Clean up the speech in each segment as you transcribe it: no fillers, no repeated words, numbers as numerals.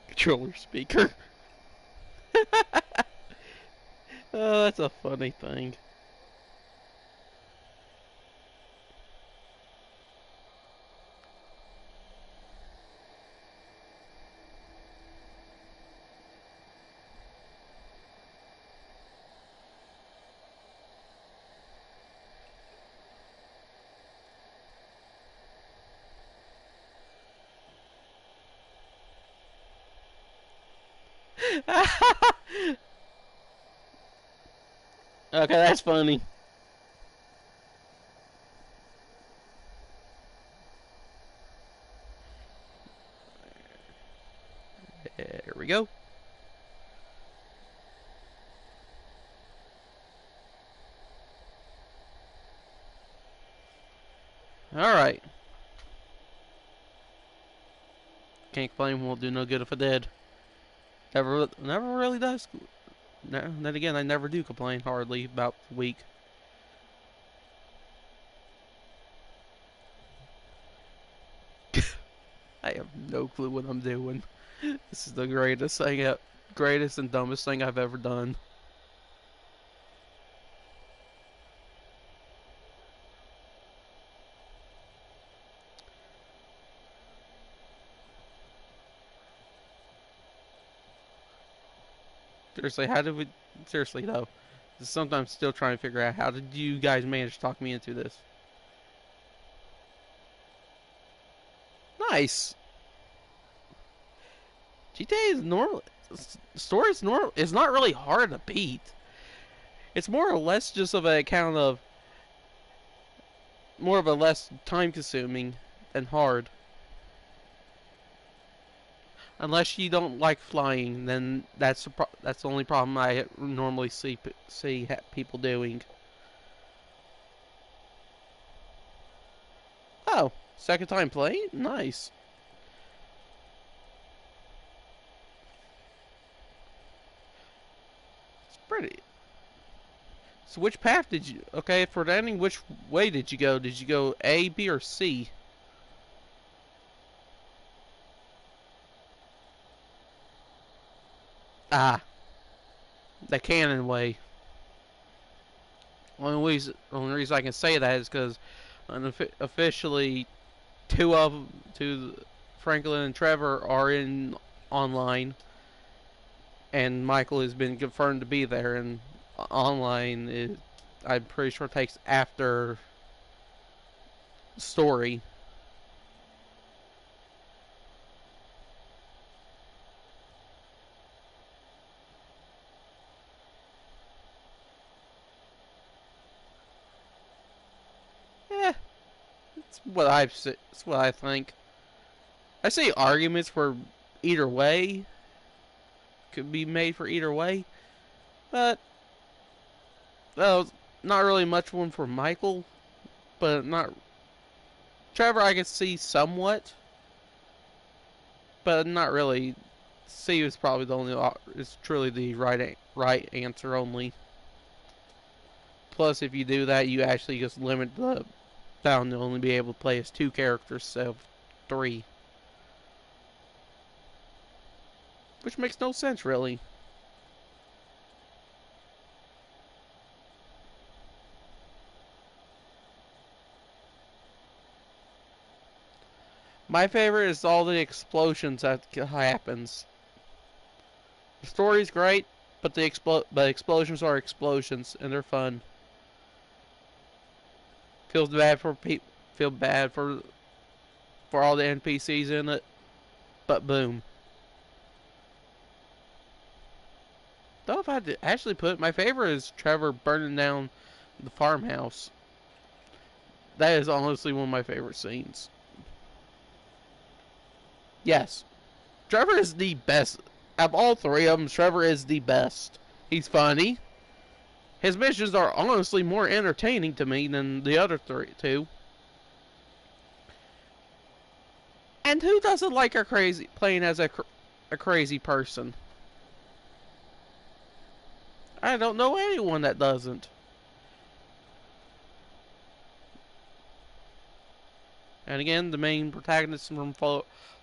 Controller speaker. Oh, that's a funny thing. Okay, that's funny. There we go. Alright. Can't complain, won't do no good if I did. Never really does. No, then again, I never do complain hardly about the week. I have no clue what I'm doing. This is the greatest and dumbest thing I've ever done. Seriously, how did we? Seriously though, sometimes still trying to figure out how did you guys manage to talk me into this? Nice. GTA is normal. Story is normal. It's not really hard to beat. It's more or less just of a account of more of a less time consuming than hard. Unless you don't like flying, then that's the only problem I normally see people doing. Oh, second time playing? Nice. It's pretty. So which path did you? Okay, for the ending, which way did you go? Did you go A, B, or C? Ah, the canon way. Only reason I can say that is because officially two Franklin and Trevor are in online, and Michael has been confirmed to be there. And online, I'm pretty sure takes after story. Yeah, it's what I think. I see arguments for either way could be made for either way, but not really much one for Michael, but not Trevor. I can see somewhat, but not really. C is probably the only is truly the right answer only. Plus, if you do that, you actually just limit the down to only be able to play as two characters instead of three, which makes no sense really. My favorite is all the explosions that happens. The story's great, but the explosions are explosions and they're fun. Feels bad for people. Feel bad for all the NPCs in it, but boom. Though if I had to actually put it, my favorite is Trevor burning down the farmhouse. That is honestly one of my favorite scenes. Yes, Trevor is the best. Of all three of them, Trevor is the best. He's funny. His missions are honestly more entertaining to me than the other two. And who doesn't like a crazy playing as a crazy person? I don't know anyone that doesn't. And again, the main protagonist from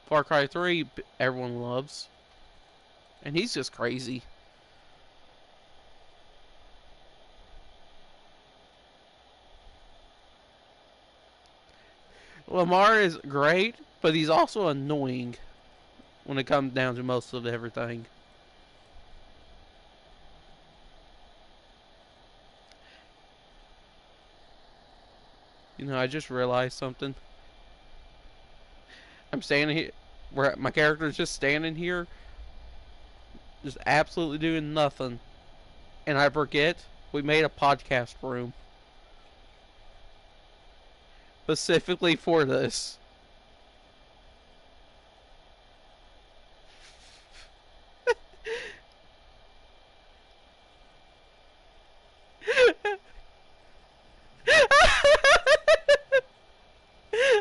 Far Cry 3, everyone loves. And he's just crazy. Lamar is great, but he's also annoying when it comes down to most of everything. You know, I just realized something. I'm standing here, where my character is just standing here, just absolutely doing nothing. And I forget we made a podcast room specifically for this.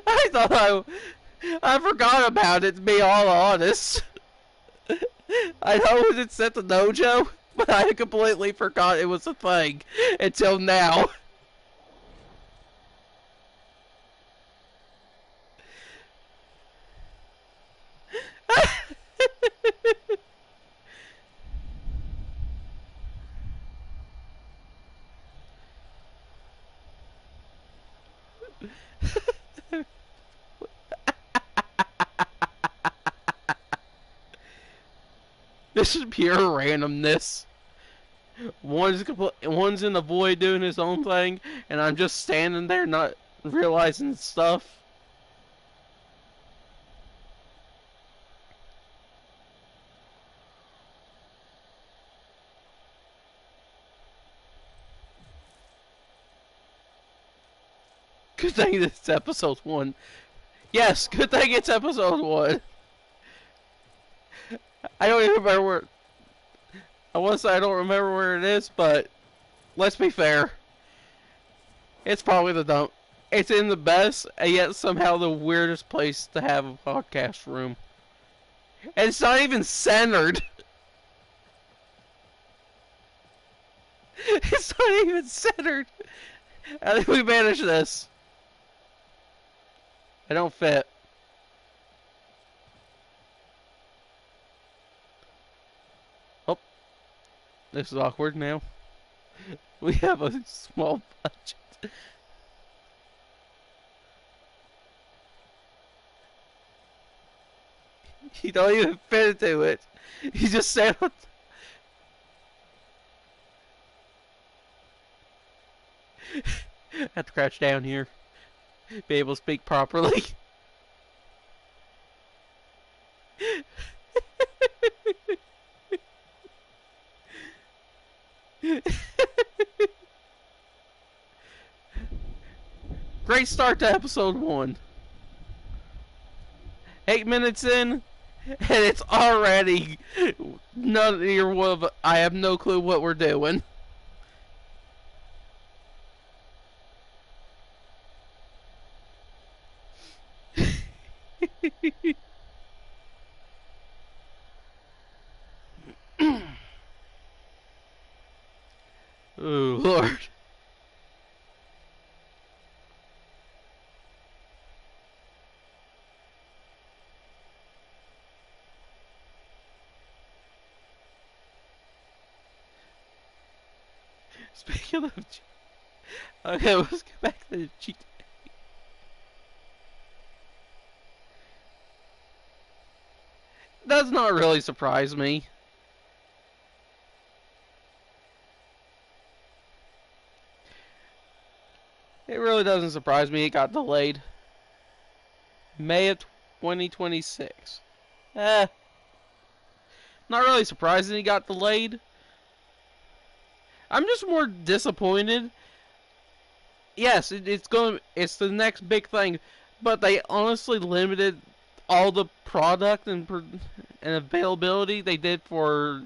I thought I forgot about it, to be all honest. I know it's set to Dojo, but I completely forgot it was a thing until now. This is pure randomness. One's in the void doing his own thing, and I'm just standing there not realizing stuff. Good thing it's episode 1. Yes, good thing it's episode 1. I don't even remember where. I want to say I don't remember where it is, but let's be fair. It's probably the dump. It's in the best, and yet somehow the weirdest place to have a podcast room. And it's not even centered. It's not even centered. I think we managed this. I don't fit. Oh, this is awkward now. We have a small budget. You don't even fit into it. You just stand on. Have to crouch down here. Be able to speak properly. Great start to episode 1. 8 minutes in, and it's already none of your. I have no clue what we're doing. Oh, Lord. Speaking of. Okay, let's get back to the cheat. Does not really surprise me. It really doesn't surprise me it got delayed. May of 2026. Not really surprising it got delayed. I'm just more disappointed. Yes, it's the next big thing, but they honestly limited all the product and availability they did for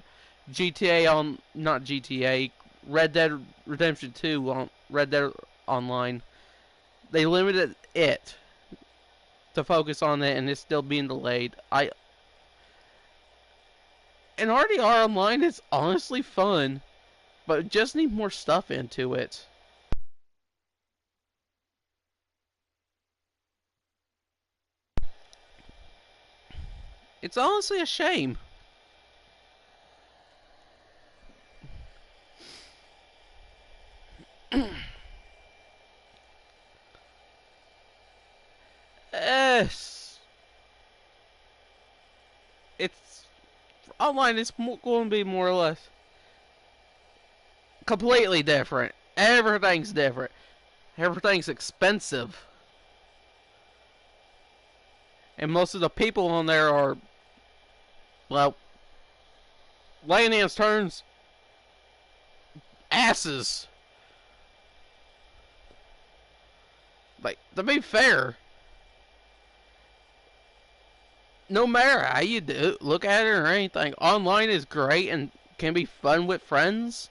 GTA on not GTA Red Dead Redemption 2 on Red Dead Online. They limited it to focus on it, and it's still being delayed. And RDR Online is honestly fun, but just need more stuff into it. It's honestly a shame. Yes, it's online. It's going to be more or less completely different. Everything's different. Everything's expensive, and most of the people on there are, well, layman's terms, asses. Like, to be fair, no matter how you do look at it or anything, online is great and can be fun with friends,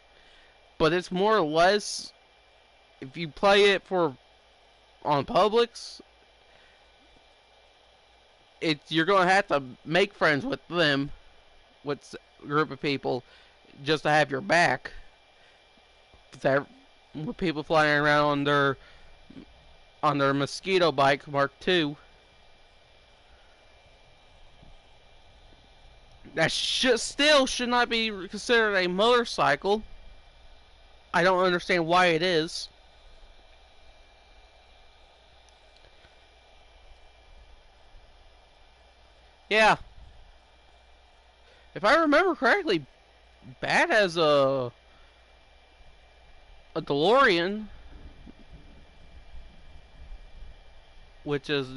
but it's more or less, if you play it for on Publix, you're gonna have to make friends with them, with a group of people, just to have your back. With people flying around on their mosquito bike Mark II, that should not be considered a motorcycle. I don't understand why it is. Yeah, if I remember correctly, Bat has a DeLorean, which is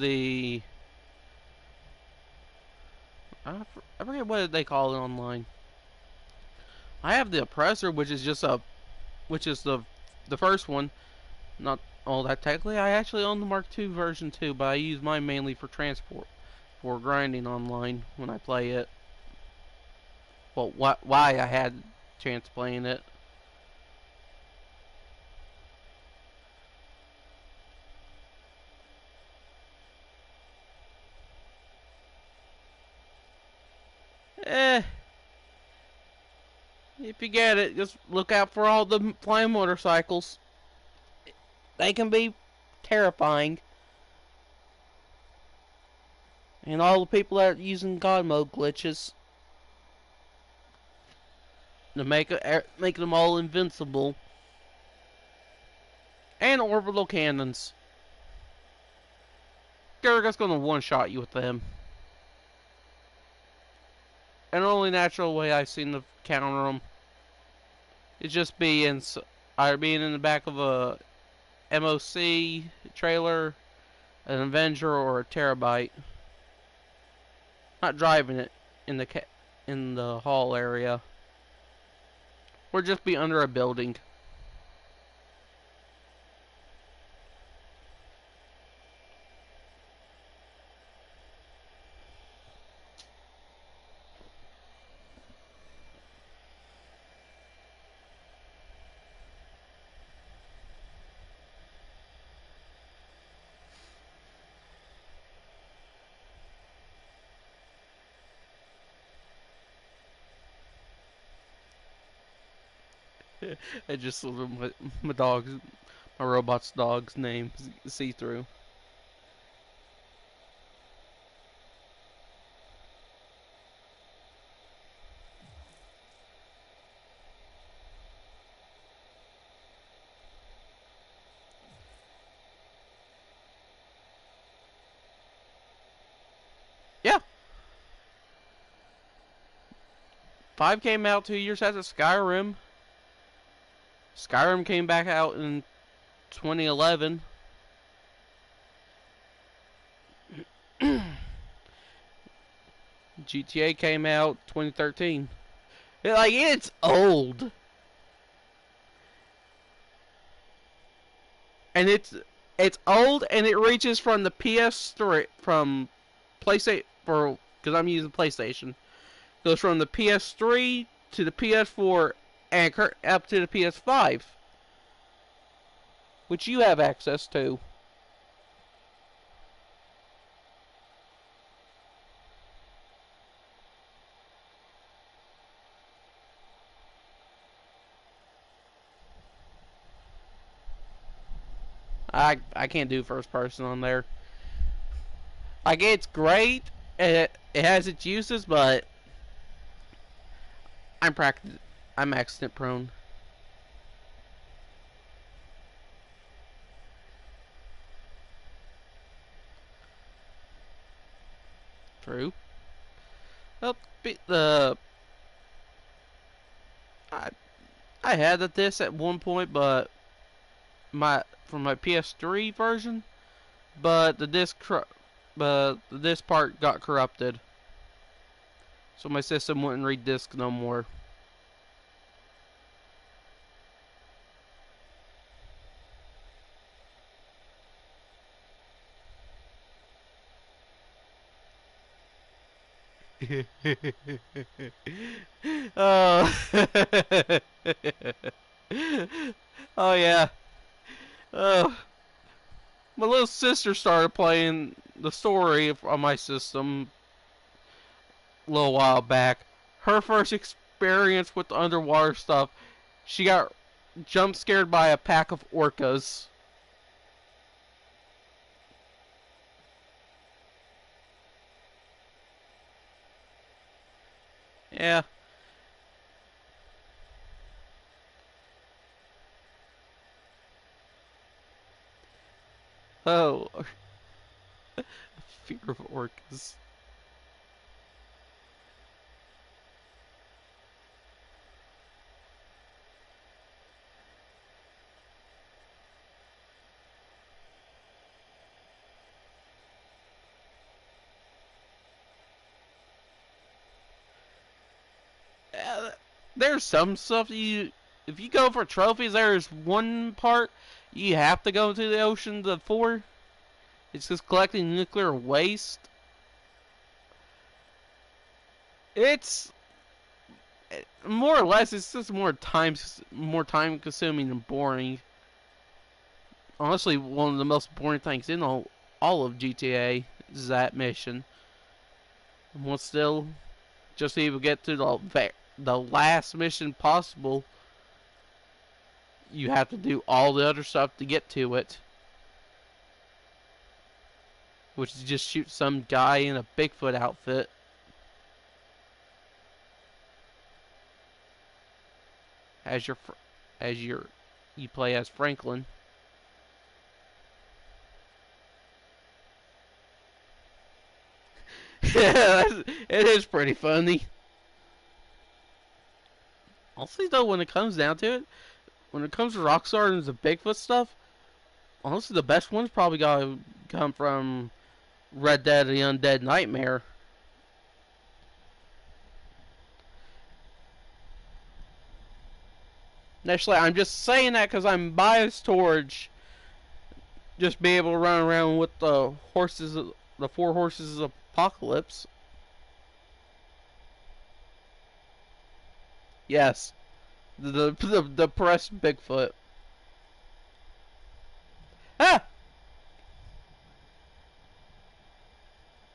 I forget what they call it online. I have the Oppressor, which is the first one. Not all that technically. I actually own the Mark II version too, but I use mine mainly for transport, for grinding online when I play it. Well, why I had a chance playing it. Eh, if you get it, just look out for all the flying motorcycles. They can be terrifying. And all the people that are using God mode glitches to make them all invincible. And orbital cannons. Garrug's gonna one-shot you with them. And the only natural way I've seen to counter them is just either being in the back of a MOC trailer, an Avenger, or a Terabyte. Not driving it in the hall area, or just be under a building. I just my dog's my robot's dog's name see through. Yeah, 5 came out 2 years after Skyrim. Skyrim came back out in 2011. GTA came out 2013. It's old, and it's old, and it reaches from the PS3 from PlayStation for because I'm using PlayStation. Goes from the PS3 to the PS4 and up to the PS5, which you have access to. I can't do first person on there. It's great, it has its uses, but I'm practice I'm accident prone. True. Well, the I I had this at one point, but my for my PS3 version, but the disc part got corrupted, so my system wouldn't read disc no more. Oh, oh yeah. Oh, my little sister started playing the story on my system a little while back. Her first experience with the underwater stuff, she got jump scared by a pack of orcas. Yeah. Oh, fear of orcas. Yeah, there's some stuff if you go for trophies, there's one part you have to go to the ocean for. It's just collecting nuclear waste. It's more or less it's just more time consuming and boring. Honestly, one of the most boring things in all of GTA is that mission. And still just even get to the last mission possible, you have to do all the other stuff to get to it, which is just shoot some guy in a Bigfoot outfit as your you play as Franklin. Yeah, it is pretty funny. Honestly, though, when it comes down to it, when it comes to Rockstar and the Bigfoot stuff, honestly, the best ones probably gotta come from Red Dead: The Undead Nightmare. Actually, I'm just saying that because I'm biased towards just being able to run around with the four horses of apocalypse. Yes, the pressed Bigfoot. Ah,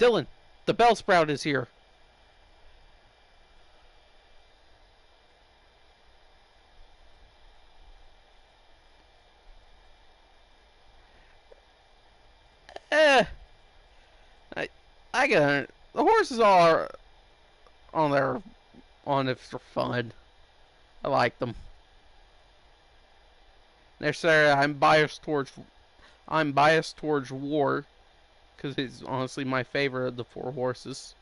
Dylan, the Bellsprout is here. Eh, I I get the horses are on their on if for fun. I like them. Necessarily, I'm biased towards war because it's honestly my favorite of the four horses.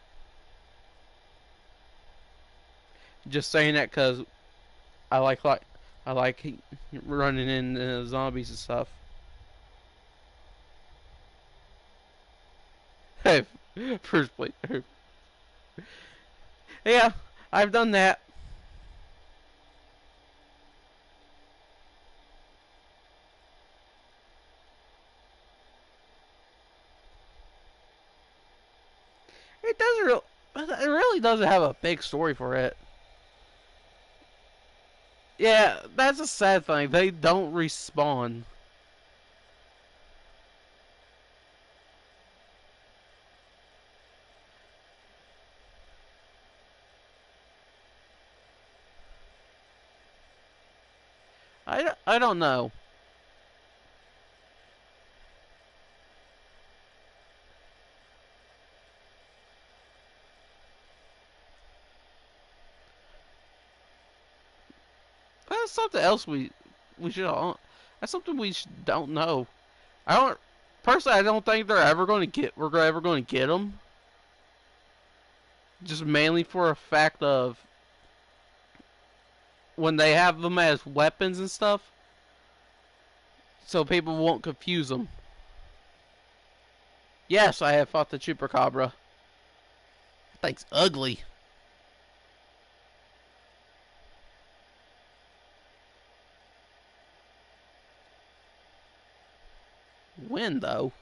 Just saying that because I like I like running in zombies and stuff. Hey, first place. Yeah, I've done that. It doesn't real. It really doesn't have a big story for it. Yeah, that's a sad thing. They don't respawn. I don't know. That's something else we should all. That's something don't know. I don't personally. I don't think they're ever going to get. We're ever going to get them. Just mainly for a fact of when they have them as weapons and stuff, so people won't confuse them. Yes, I have fought the Chupacabra. That thing's ugly. When though?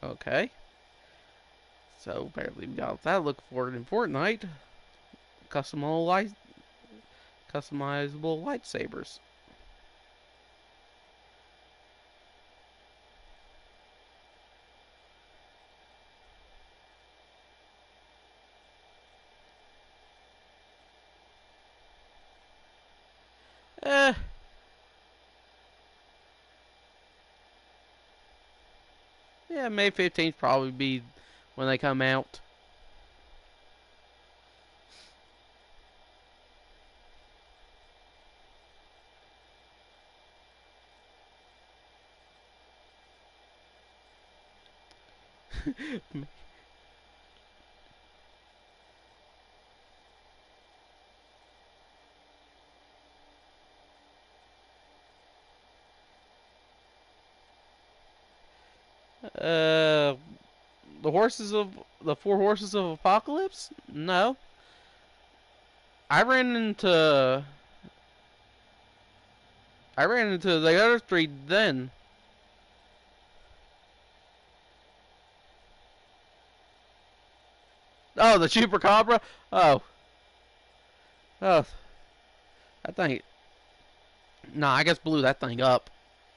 Okay. So apparently we got that look for it in Fortnite. Customizable lightsabers. Eh. Yeah, May 15th probably be when they come out. uh, the four horses of apocalypse? No, I ran into the other three then. Oh, the Chupacabra. Oh, oh, that thing. Nah, I just blew that thing up.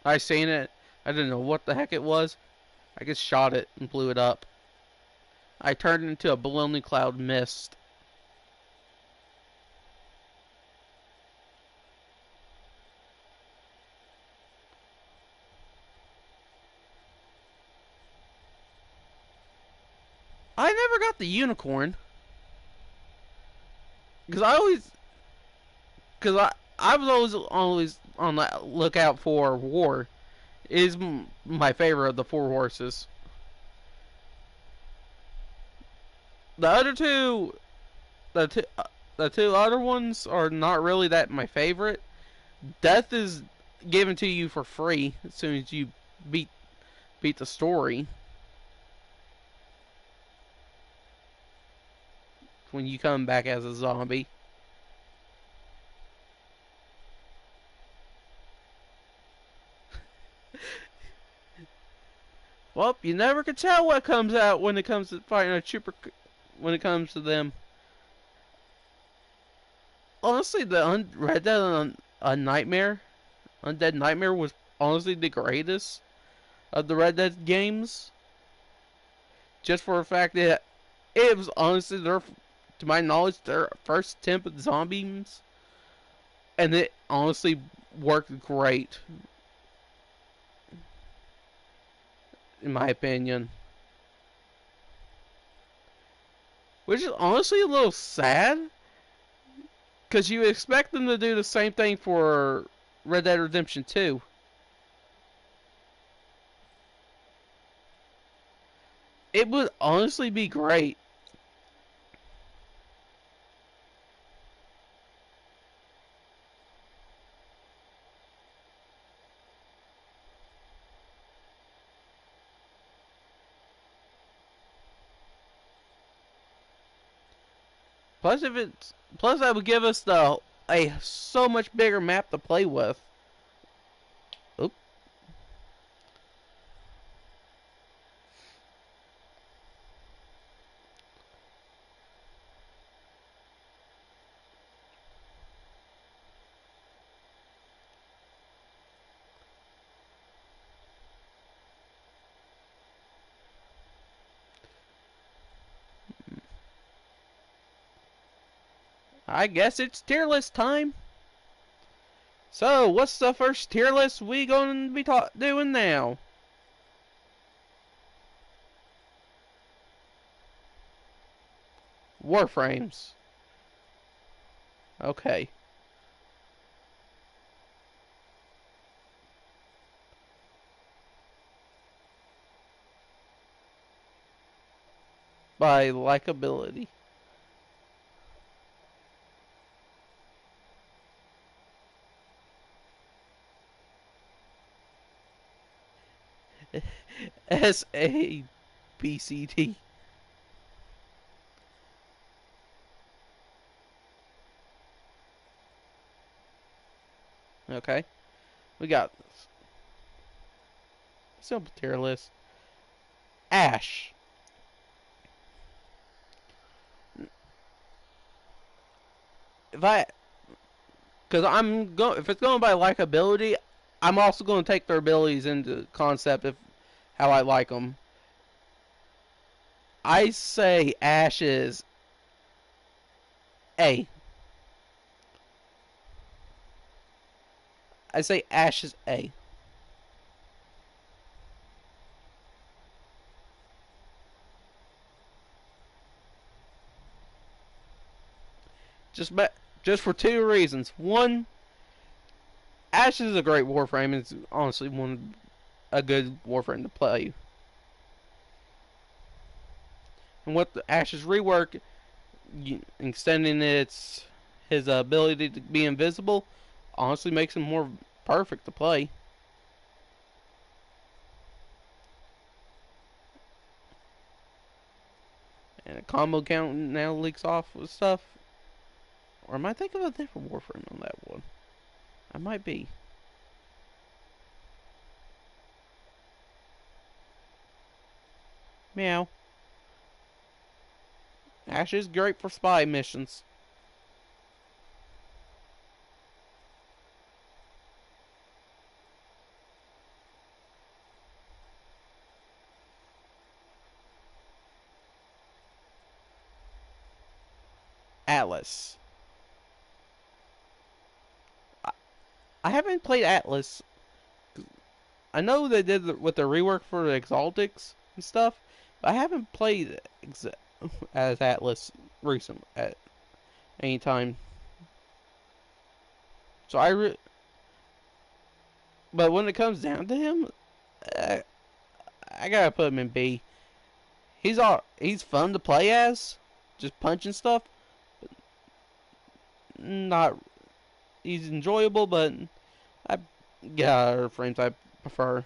I seen it. I didn't know what the heck it was. I just shot it and blew it up. I turned it into a ballooning cloud mist. I never got the unicorn because I was always on the lookout for war. It is my favorite of the four horses. The other two, the two, the two other ones are not really that my favorite. Death is given to you for free as soon as you beat the story. When you come back as a zombie. Well, you never can tell what comes out when it comes to fighting a trooper. When it comes to them, honestly, the Red Dead Undead Nightmare was honestly the greatest of the Red Dead games. Just for the fact that it was honestly to my knowledge, their first attempt at zombies, and it honestly worked great, in my opinion. Which is honestly a little sad, because you expect them to do the same thing for Red Dead Redemption 2. It would honestly be great. Plus that would give us a so much bigger map to play with. Oop. I guess it's tier list time. So, what's the first tier list we gonna be doing now? Warframes. Okay. By likability. SABCD. Okay. We got simple tier list. Ash. If I, because I'm going, if it's going by likability, I'm also going to take their abilities into concept of how I like them. I say Ash is A. I say Ash is A. Just just for two reasons. One, Ash is a great Warframe. It's honestly a good Warframe to play. And with the Ash's rework, extending his ability to be invisible, honestly makes him more perfect to play. And a combo count now leaks off with stuff. Or am I thinking of a different Warframe on that one? I might be. Meow. Ash is great for spy missions. Atlas. I, I haven't played Atlas. I know they did with the rework for the Exaltics and stuff, but I haven't played as Atlas recently at any time. So but when it comes down to him, uh, I gotta put him in B. He's fun to play as, just punching stuff. Not he's enjoyable, but I yeah, frames I prefer.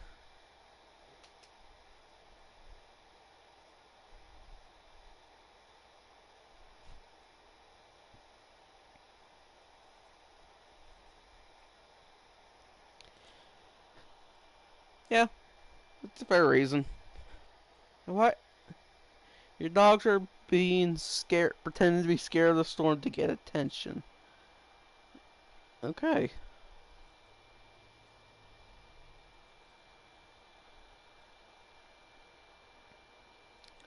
Yeah, it's a fair reason. What? Your dogs are being scared, pretending to be scared of the storm to get attention. Okay.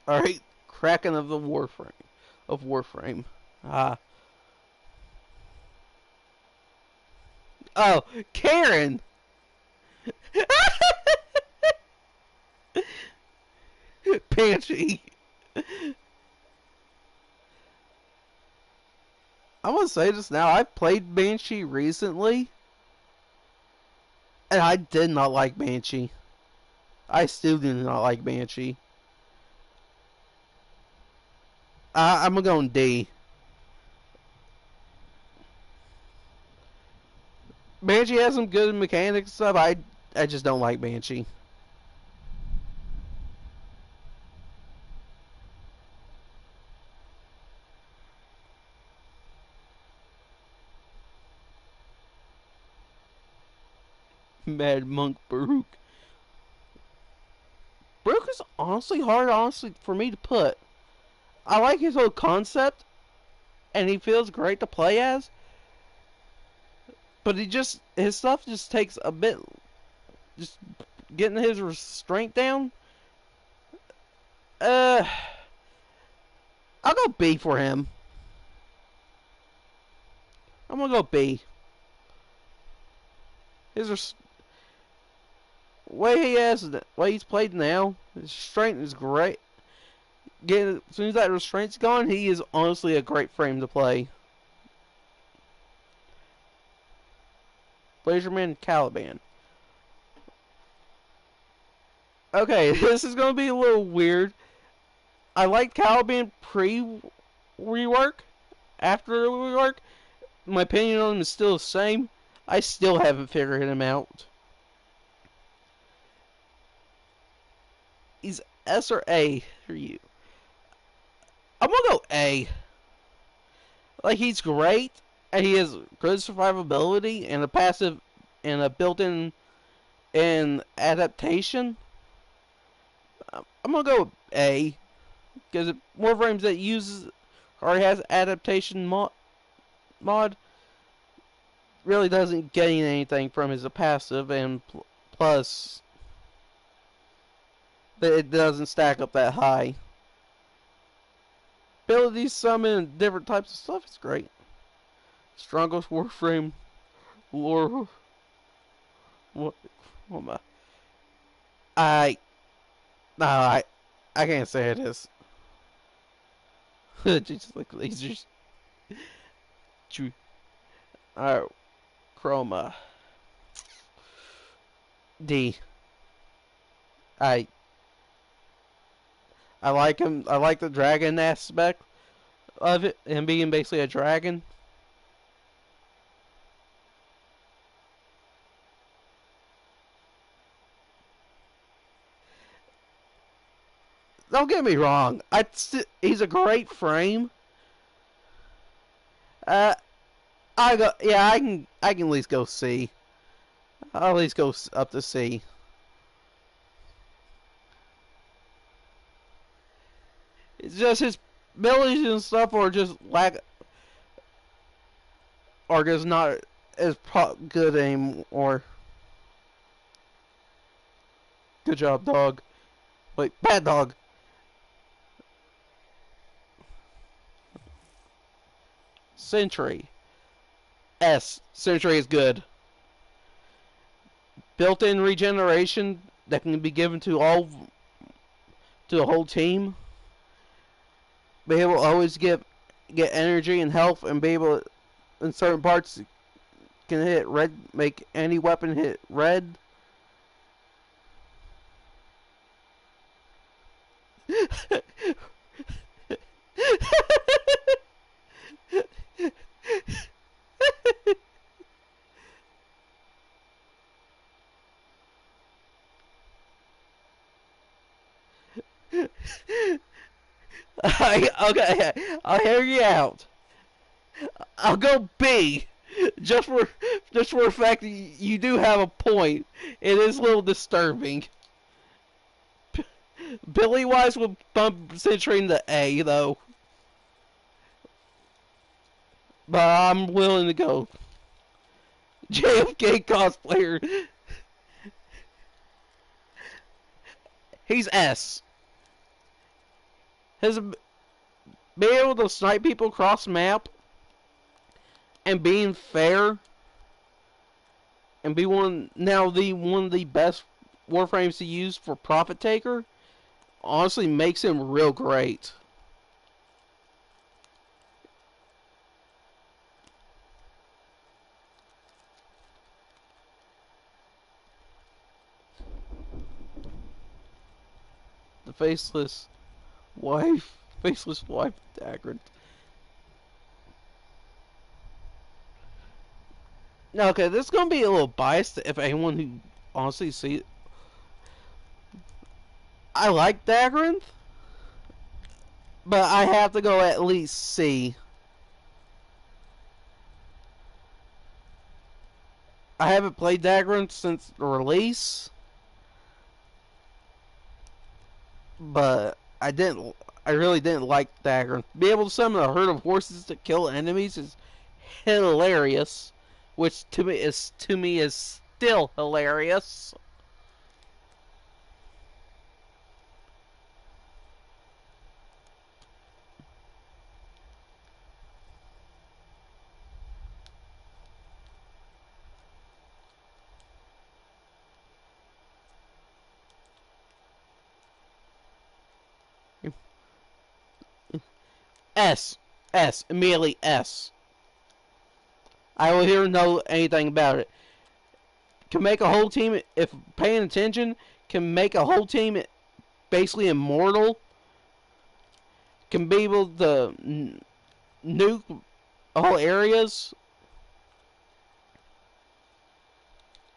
All right. Kraken of the Warframe. Of Warframe. Ah. Oh, Karen. Banshee. I want to say this now. I played Banshee recently, and I did not like Banshee. I still do not like Banshee. I'm going D. Banshee has some good mechanics and stuff. I just don't like Banshee. Mad Monk Baruch. Baruch is honestly hard, honestly, for me to put. I like his whole concept, and he feels great to play as. But his stuff just takes a bit, just getting his restraint down. Uh, I'll go B for him. I'm gonna go B. His way he's played now, his strength is great. as soon as that restraint's gone, he is honestly a great frame to play. Blazeman Caliban. Okay, this is gonna be a little weird. I like Caliban pre-rework. After the rework, my opinion on him is still the same. I still haven't figured him out. He's S or A for you. I'm gonna go A. Like, he's great, and he has good survivability and a passive and a built-in and adaptation. I'm gonna go A because Warframes that uses or has adaptation mod really doesn't gain anything from his passive, and plus it doesn't stack up that high. Abilities summon different types of stuff is great. Strongest Warframe lore. What am I? I no, I can't say it is. Just like lasers. Alright, Chroma. D. I I like him. I like the dragon aspect of it, him being basically a dragon. Don't get me wrong. He's a great frame. Uh, I can at least go C. I'll at least go up to C. It's just his abilities and stuff are just are just not as good anymore. Good job, dog. Wait, bad dog. Sentry. S. Sentry is good. Built-in regeneration that can be given to the whole team. Be able to always get energy and health, and be able to, in certain parts can hit red, make any weapon hit red. Okay, I'll hear you out. I'll go B, just for the fact that you do have a point. It is a little disturbing. Billy Wise will bump Sentry into A though, but I'm willing to go JFK cosplayer. He's S. His being able to snipe people across map and being fair and be one of the best Warframes to use for Profit Taker honestly makes him real great. The faceless wife Dagger. Now, okay, this is gonna be a little biased if anyone who honestly sees. I like Dagrinth, but I have to go at least C. I haven't played Dagrinth since the release, but I really didn't like Dagrinth. Be able to summon a herd of horses to kill enemies is hilarious, which to me is still hilarious. S. S. Immediately S. I don't even know anything about it. Can make a whole team, if paying attention, can make a whole team basically immortal. Can be able to nuke whole areas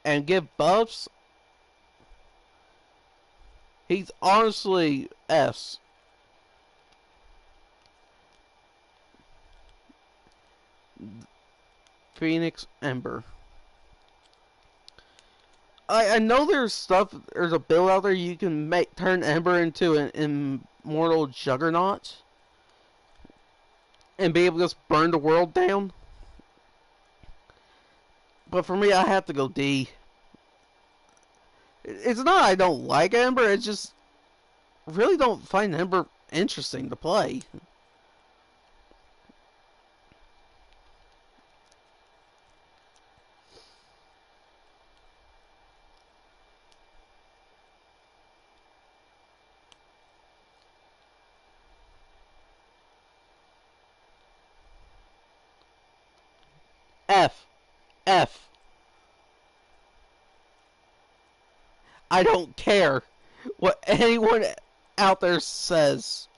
and give buffs. He's honestly S. Phoenix Ember. I know there's a build out there you can turn Ember into an immortal juggernaut and be able to just burn the world down. But for me, I have to go D. It's not I don't like Ember, it's just really don't find Ember interesting to play. F. F. I don't care what anyone out there says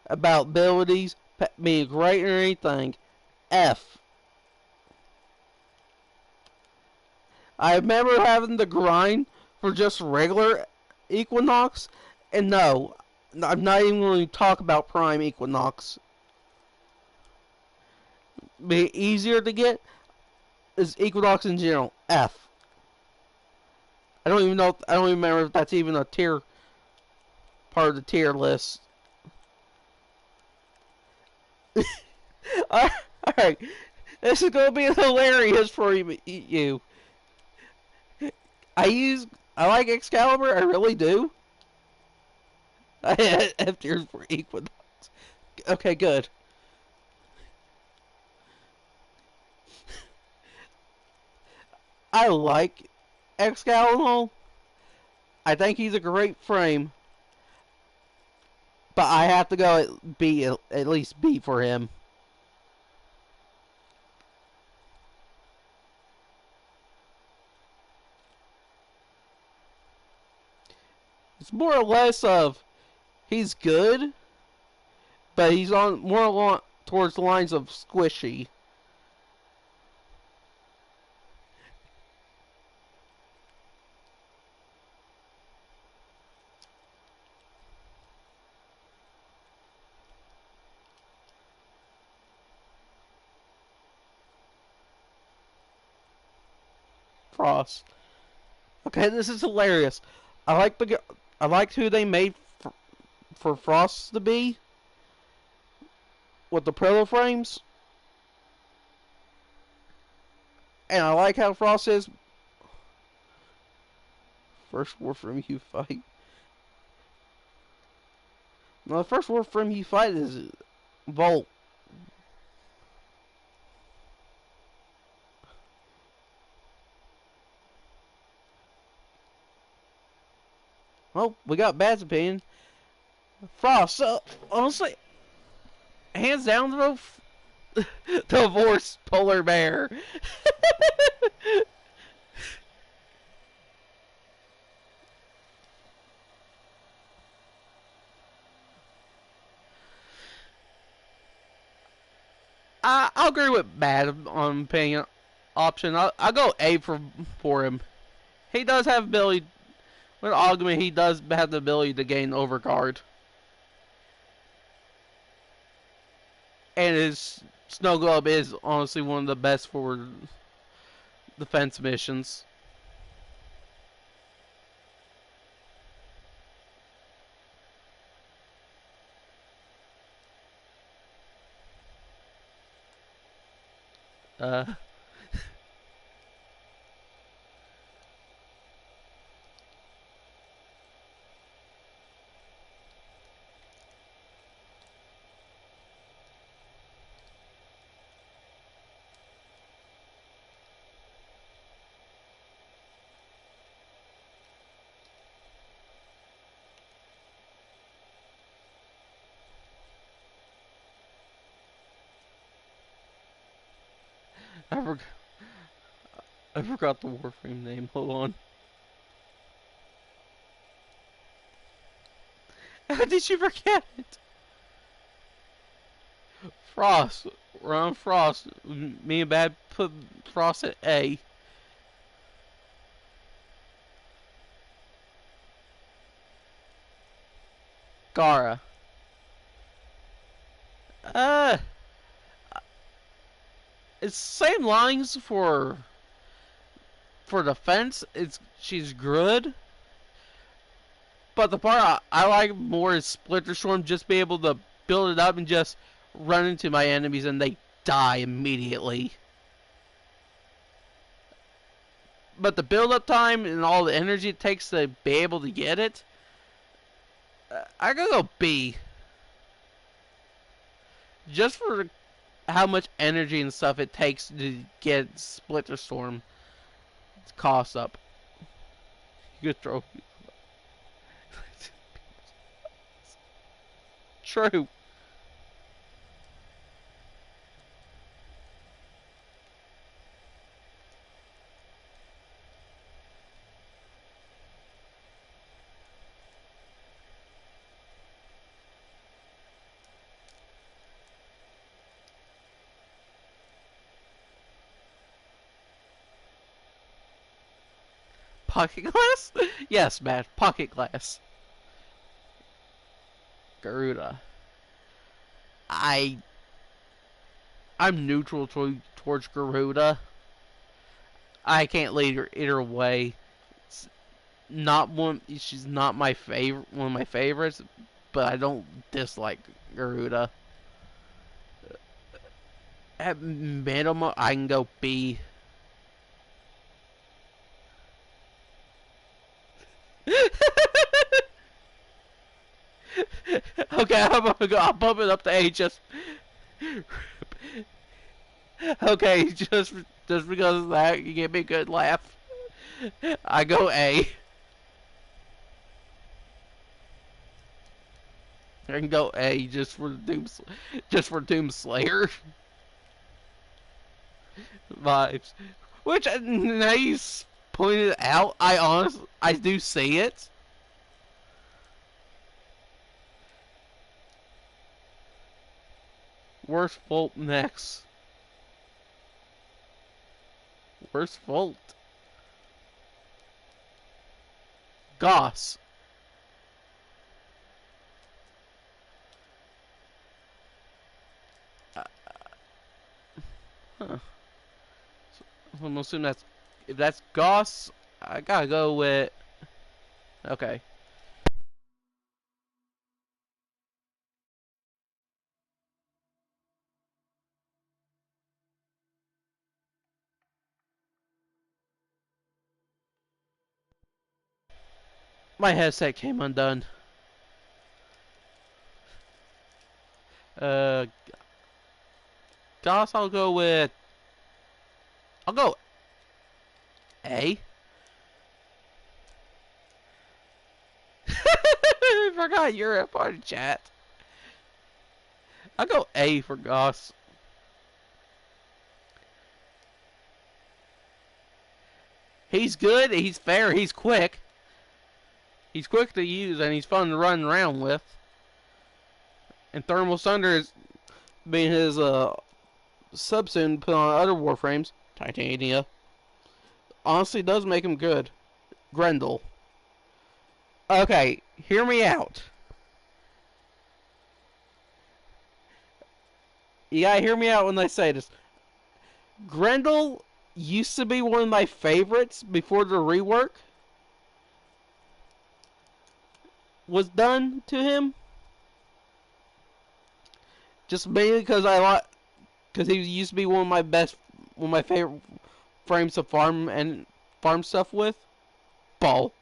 about abilities being great or anything. F. I remember having to grind for just regular Equinox, and no, I'm not even going to talk about Prime Equinox. Be easier to get is Equinox in general. F. I don't even know. I don't even remember if that's even a tier part of the tier list. Alright, this is gonna be hilarious for you. I like Excalibur, I really do. I had F tiers for Equinox. Okay, good. I like Excalibur. I think he's a great frame. But I have to go at B, at least B for him. It's more or less of he's good, but he's on more along towards the lines of squishy. Frost. Okay, this is hilarious. I like I liked who they made for Frost to be with the pillow frames, and I like how Frost is. First Warframe you fight. No, the first Warframe you fight is Volt. Well, we got Bad's opinion. Frost, honestly, hands down, the divorce polar bear. I'll agree with Bad on paying option. I'll go A for him. He does have ability. With Augment, he does have the ability to gain overguard. And his Snow Globe is honestly one of the best for defense missions. Uh, I, for, I forgot the Warframe name. Hold on. How did you forget it? Frost. We're on Frost. Me and Bad put Frost at A. Gara. Uh, it's same lines for defense. She's good, but the part I like more is Splinter Storm. Just be able to build it up and just run into my enemies and they die immediately. But the build up time and all the energy it takes to be able to get it, I gotta go B. Just for how much energy and stuff it takes to get Splinter Storm cost up. You could throw. True. Pocket glass? Yes, Matt. Pocket glass. Garuda. I I'm neutral towards Garuda. I can't lead her either way. It's not one. She's not my favorite. One of my favorites, but I don't dislike Garuda. At minimum, I can go B. Okay, I'll bump it up to A. Just okay, just because of that, you give me a good laugh. I go A. I can go A just for Doomslayer vibes. Which now you pointed out, I do see it. Worst fault next. Worst fault. Goss. Huh. So, I'm assuming that's if that's Goss, I gotta go with. Okay. My headset came undone. Uh, Goss, I'll go with. I'll go A. I forgot you're a part of chat. I'll go A for Goss. He's good, he's fair, he's quick. He's quick to use and he's fun to run around with. And Thermal Thunder is being his subsume put on other Warframes. Titania. Honestly does make him good. Grendel. Okay, hear me out. You gotta hear me out when I say this. Grendel used to be one of my favorites before the rework was done to him. Just mainly because because he used to be one of my favorite frames to farm stuff with. Ball.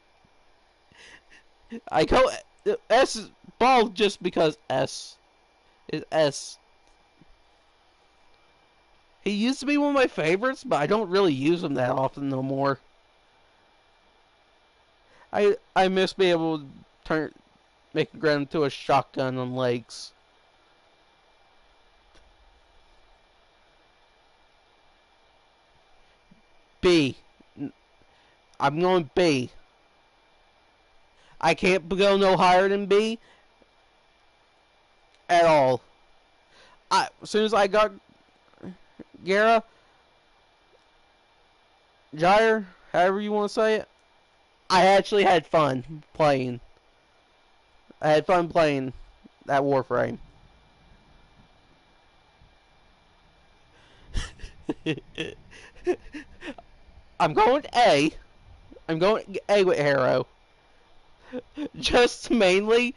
I go S Ball just because S is S. He used to be one of my favorites, but I don't really use him that often no more. I miss being able to make a ground into a shotgun on legs. B. I'm going B. I can't go no higher than B at all. As soon as I got Gara, Gyre, however you want to say it, I actually had fun playing. I had fun playing that Warframe. I'm going A. I'm going A with Harrow. Just mainly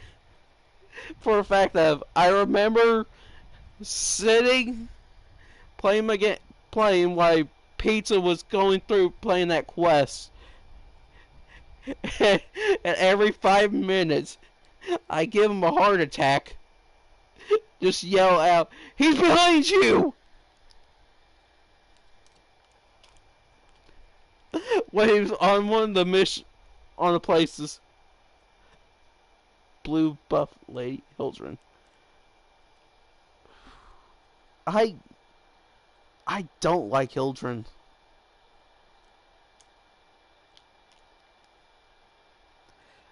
for the fact that I remember sitting playing while Pizza was going through playing that quest. And every 5 minutes, I give him a heart attack. Just yell out, "He's behind you!" When he was on one of the on the places. Blue buff lady Hildren. I don't like Hildren.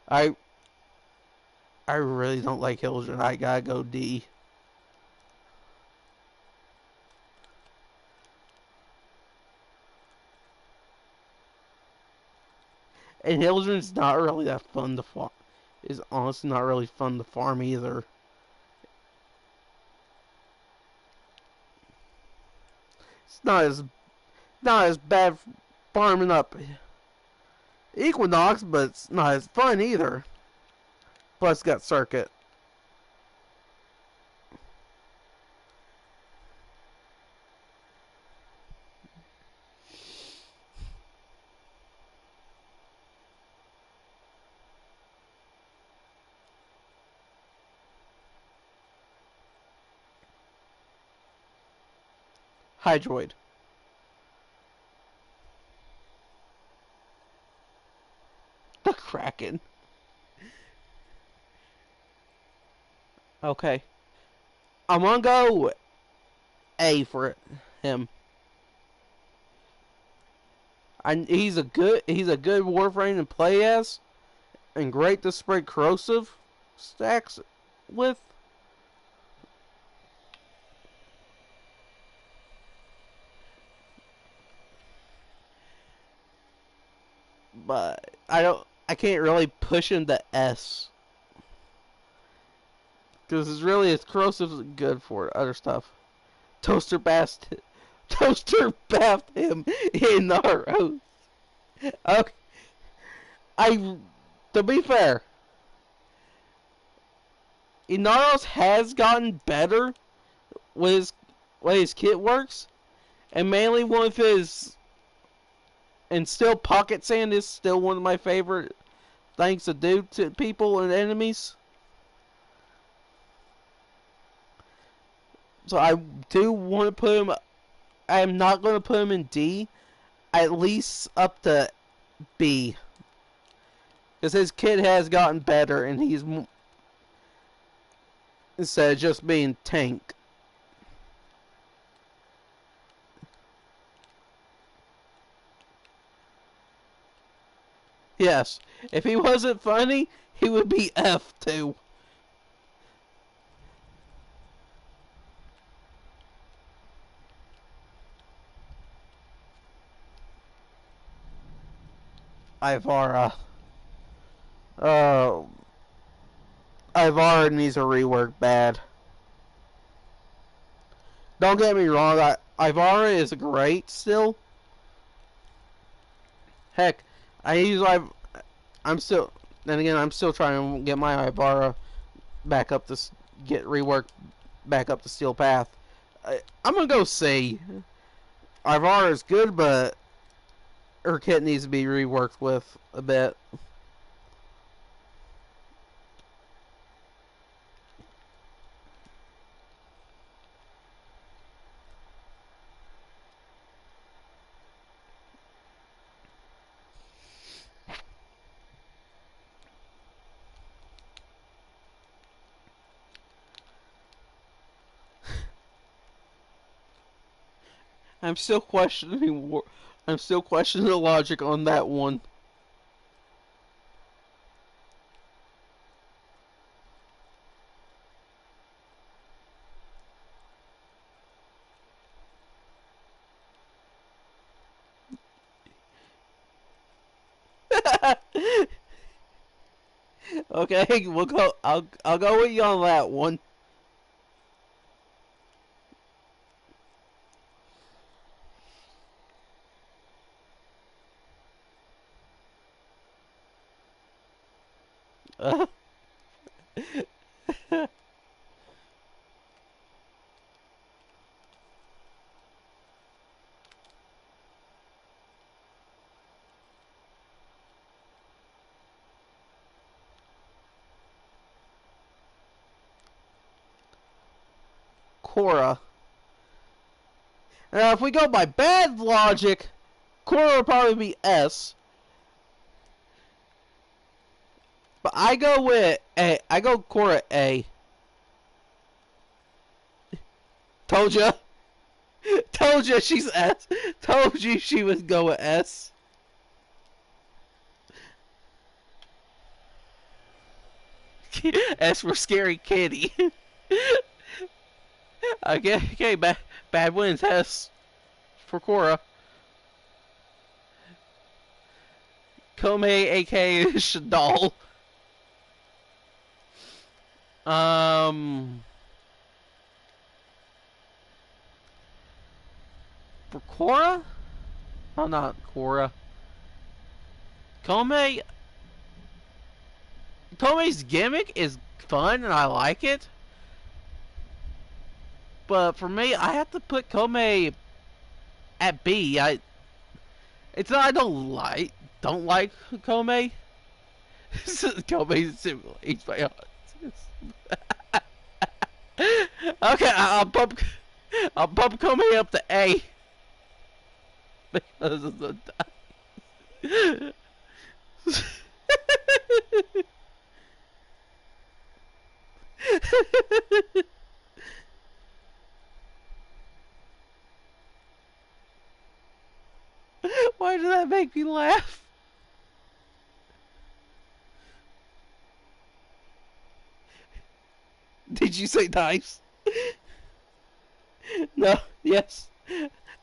I really don't like Hildren. I gotta go D. And Hildren's not really that fun to farm. Is honestly not really fun to farm either. It's not as bad farming up Equinox, but it's not as fun either. Plus, got Circuit. Hydroid. The Kraken. Okay. I'm gonna go A for him. He's a good Warframe to play as, and great to spread corrosive stacks with. But I can't really push him to S. Because his corrosive is good for other stuff. Toaster bathed him in Naros. Okay. To be fair, Inaros has gotten better with his way his kit works, and mainly one of his, and still Pocket Sand is still one of my favorite things to do to people and enemies. So I do want to put him. I am not going to put him in D, at least up to B, because his kit has gotten better, and he's instead of just being tank. Yes, if he wasn't funny, he would be F too. Ivara. Uh, Ivara needs a rework bad. Don't get me wrong, Ivara is great still. Heck, I'm still. Then again, I'm still trying to get my Ivara back up to get reworked back up the Steel Path. I'm gonna go C. Ivara is good, but her kit needs to be reworked with a bit. I'm still questioning I'm still questioning the logic on that one. Okay, we'll go. I'll go with you on that one. Uh, Korra. Now, if we go by bad logic, Korra would probably be S. But I go with A. I go Korra A. Told ya. Told you she's S. Told you she would go with S. S for Scary Kitty. Okay, bad wins. S for Korra. Komei, aka Shadal. For Korra? Oh, not Korra. Komei. Komei's gimmick is fun and I like it. But for me, I have to put Komei at B. It's not I don't like Komei. Komei's simple. He's my heart. Okay, I'll bump Komei up to A because of the Why did that make me laugh? Did you say nice? No, yes.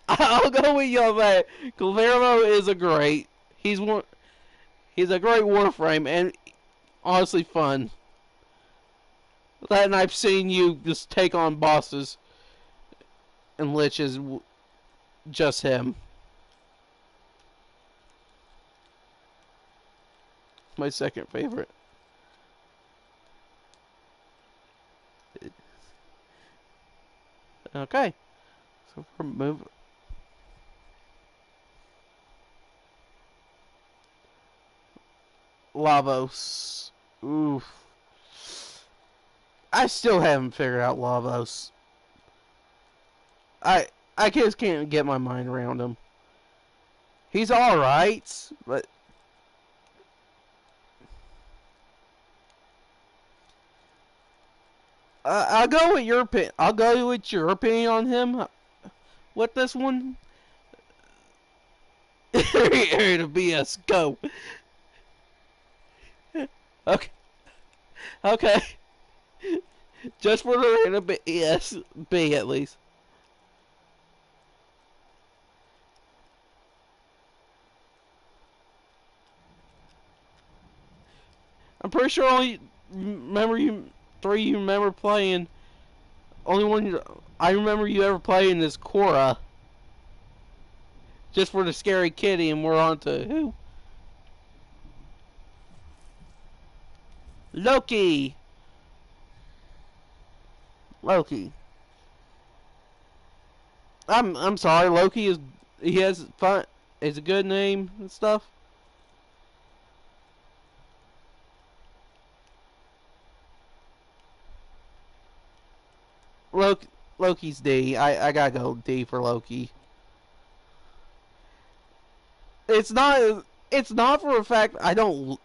I'll go with you on that. Guillermo is a great. He's a great Warframe and honestly fun. That and I've seen you just take on bosses and Lich is just him. My second favorite. Okay. So we're moving. Lavos. Oof. I still haven't figured out Lavos. I just can't get my mind around him. He's alright, but I'll go with your opinion. I'll go with your opinion on him. With this one, area to BS. Go. Okay. Okay. Just for the area to BS, B at least. I'm pretty sure only three you remember playing. Only one I remember you ever playing is Korra. Just for the Scary Kitty, and we're on to who? Loki. Loki. I'm sorry. Loki he has fun. Is a good name and stuff. Loki's D. I gotta go D for Loki. It's not for a fact I don't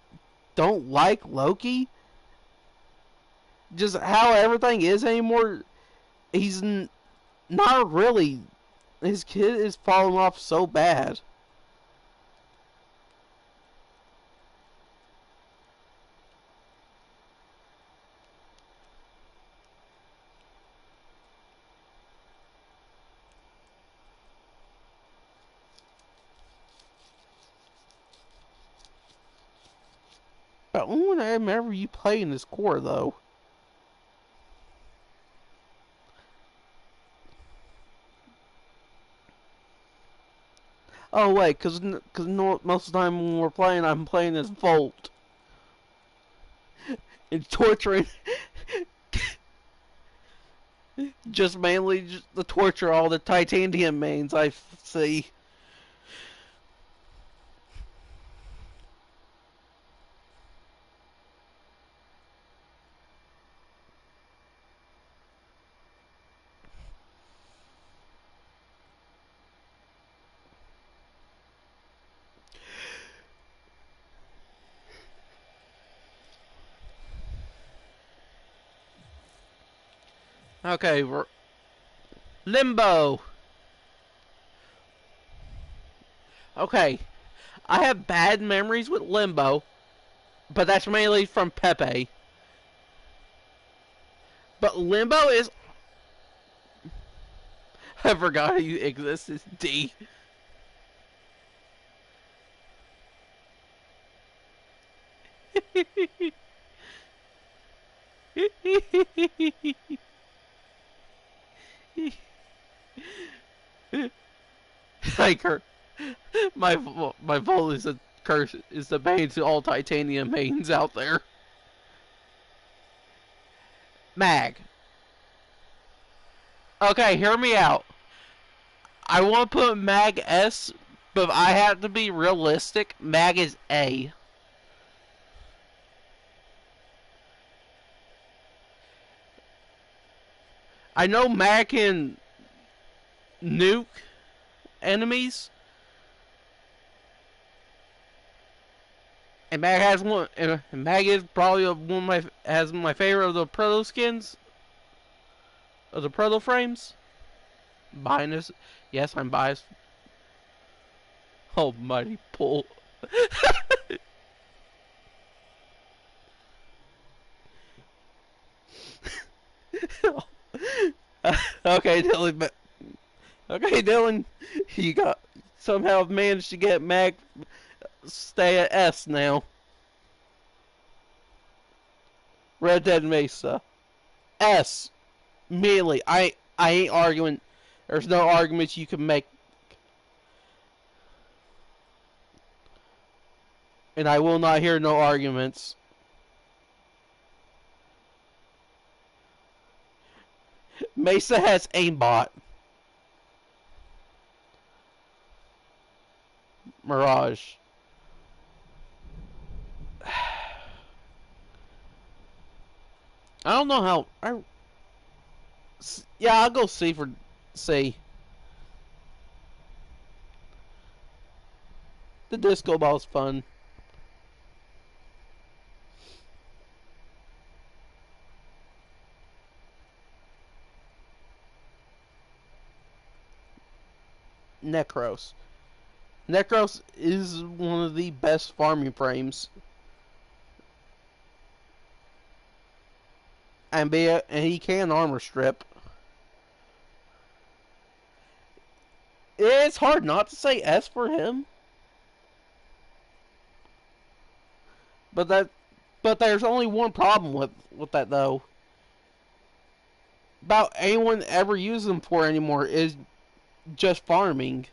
like Loki. Just how everything is anymore. He's not really. His kid is falling off so bad. The only one I remember you playing is Core, though. Oh, wait, because most of the time when we're playing, I'm playing as Volt. And torturing. Just mainly just the torture all the titanium mains I see. Okay, Limbo. Okay, I have bad memories with Limbo, but that's mainly from Pepe. But Limbo is. I forgot he exists as D. Hiker. My fault is a curse is the bane to all titanium mains out there. Mag. Okay, hear me out. I want to put Mag S, but if I have to be realistic, Mag is A. I know Mag can nuke enemies, and Mag has one. And Mag is probably one of my has my favorite of the proto skins of the proto frames. Biased, yes, I'm biased. Almighty pull. Okay, Dylan. Okay, Dylan, you got somehow managed to get Mag stay at S now. Red Dead Mesa. S. Immediately. I ain't arguing. There's no arguments you can make. And I will not hear no arguments. Mesa has aimbot. Mirage. I don't know how. Yeah, I'll go C for C. The disco ball's fun. Necros. Necros is one of the best farming frames. And he can armor strip. It's hard not to say S for him. But there's only one problem with that though. About anyone ever use them for anymore is just farming.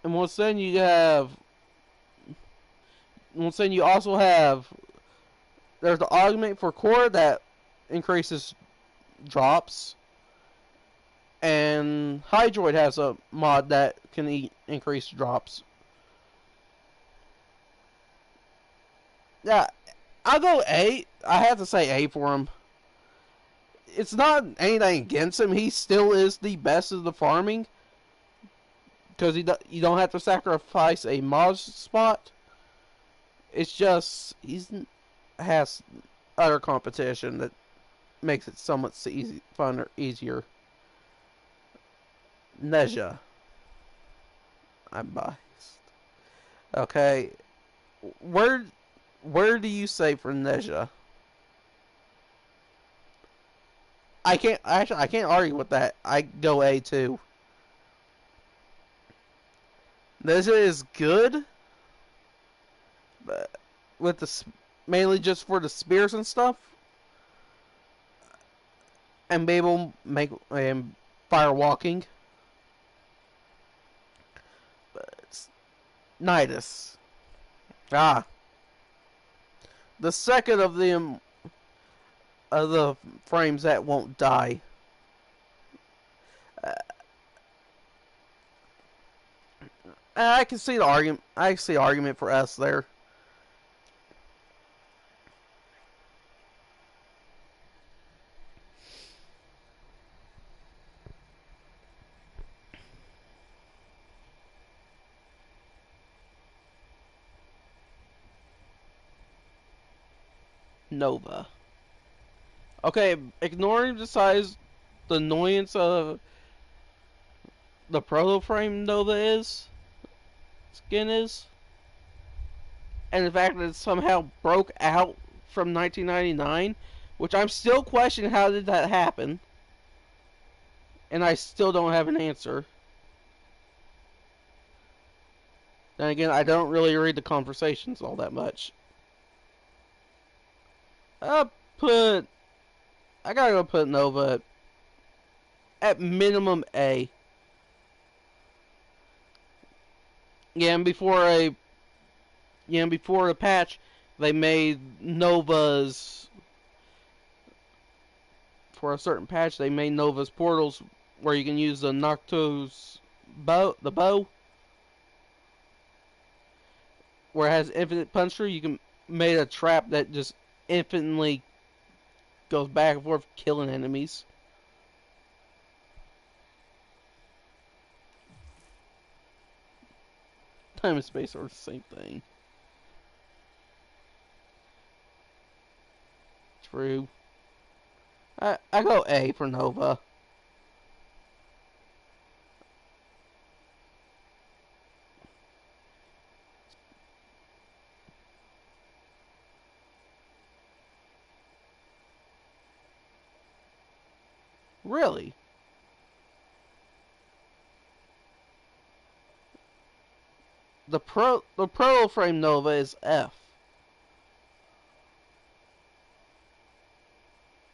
And once then you also have there's the augment for core that increases drops, and Hydroid has a mod that can increase drops. Yeah, I'll go A. I have to say A for him. It's not anything against him. He still is the best of the farming because you don't have to sacrifice a mod spot. It's just has other competition that makes it somewhat funner, easier. Neja. I'm biased. Okay, where do you say for Neja? I can't argue with that. I go A too. This is good, but with the mainly just for the spears and stuff, and be able to make fire walking. But it's Nidus. Ah, the second of the frames that won't die. Uh, I can see the argument. I see the argument for us there. Nova. Okay, ignoring the annoyance of the proto frame Nova skin is, and the fact that it somehow broke out from 1999, which I'm still questioning how did that happen, and I still don't have an answer. Then again, I don't really read the conversations all that much. I put I gotta go put Nova at minimum A. Yeah, and before the patch, they made Nova's for a certain patch. They made Nova's portals where you can use the Nocto's bow, where it has infinite punch through. You can made a trap that just infinitely goes back and forth, killing enemies. Time and space are the same thing. True. I go A for Nova. Really? The Pro Frame Nova is F.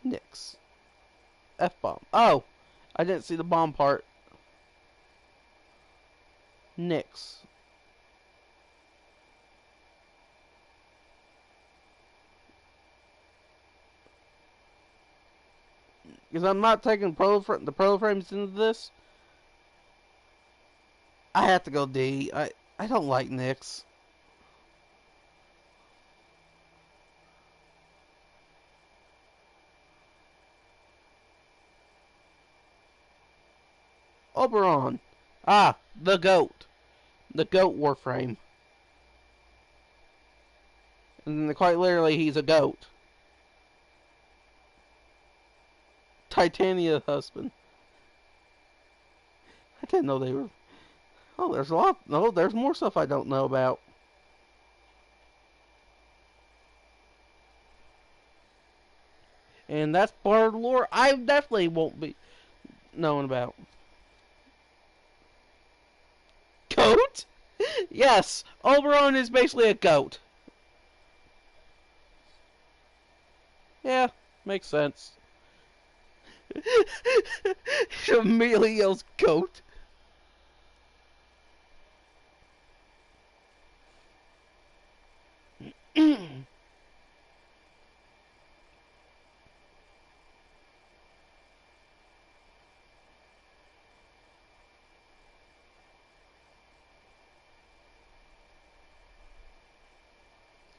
Nix. F bomb. Oh, I didn't see the bomb part. Nix. Because I'm not taking the Pro Frames into this. I have to go D. I don't like Nix. Oberon. Ah, the goat. The goat Warframe. And quite literally, he's a goat. Titania husband. I didn't know they were. Oh, there's a lot. No, there's more stuff I don't know about. And that's part of the lore I definitely won't be knowing about. Goat? Yes, Oberon is basically a goat. Yeah, makes sense. She immediately yells goat.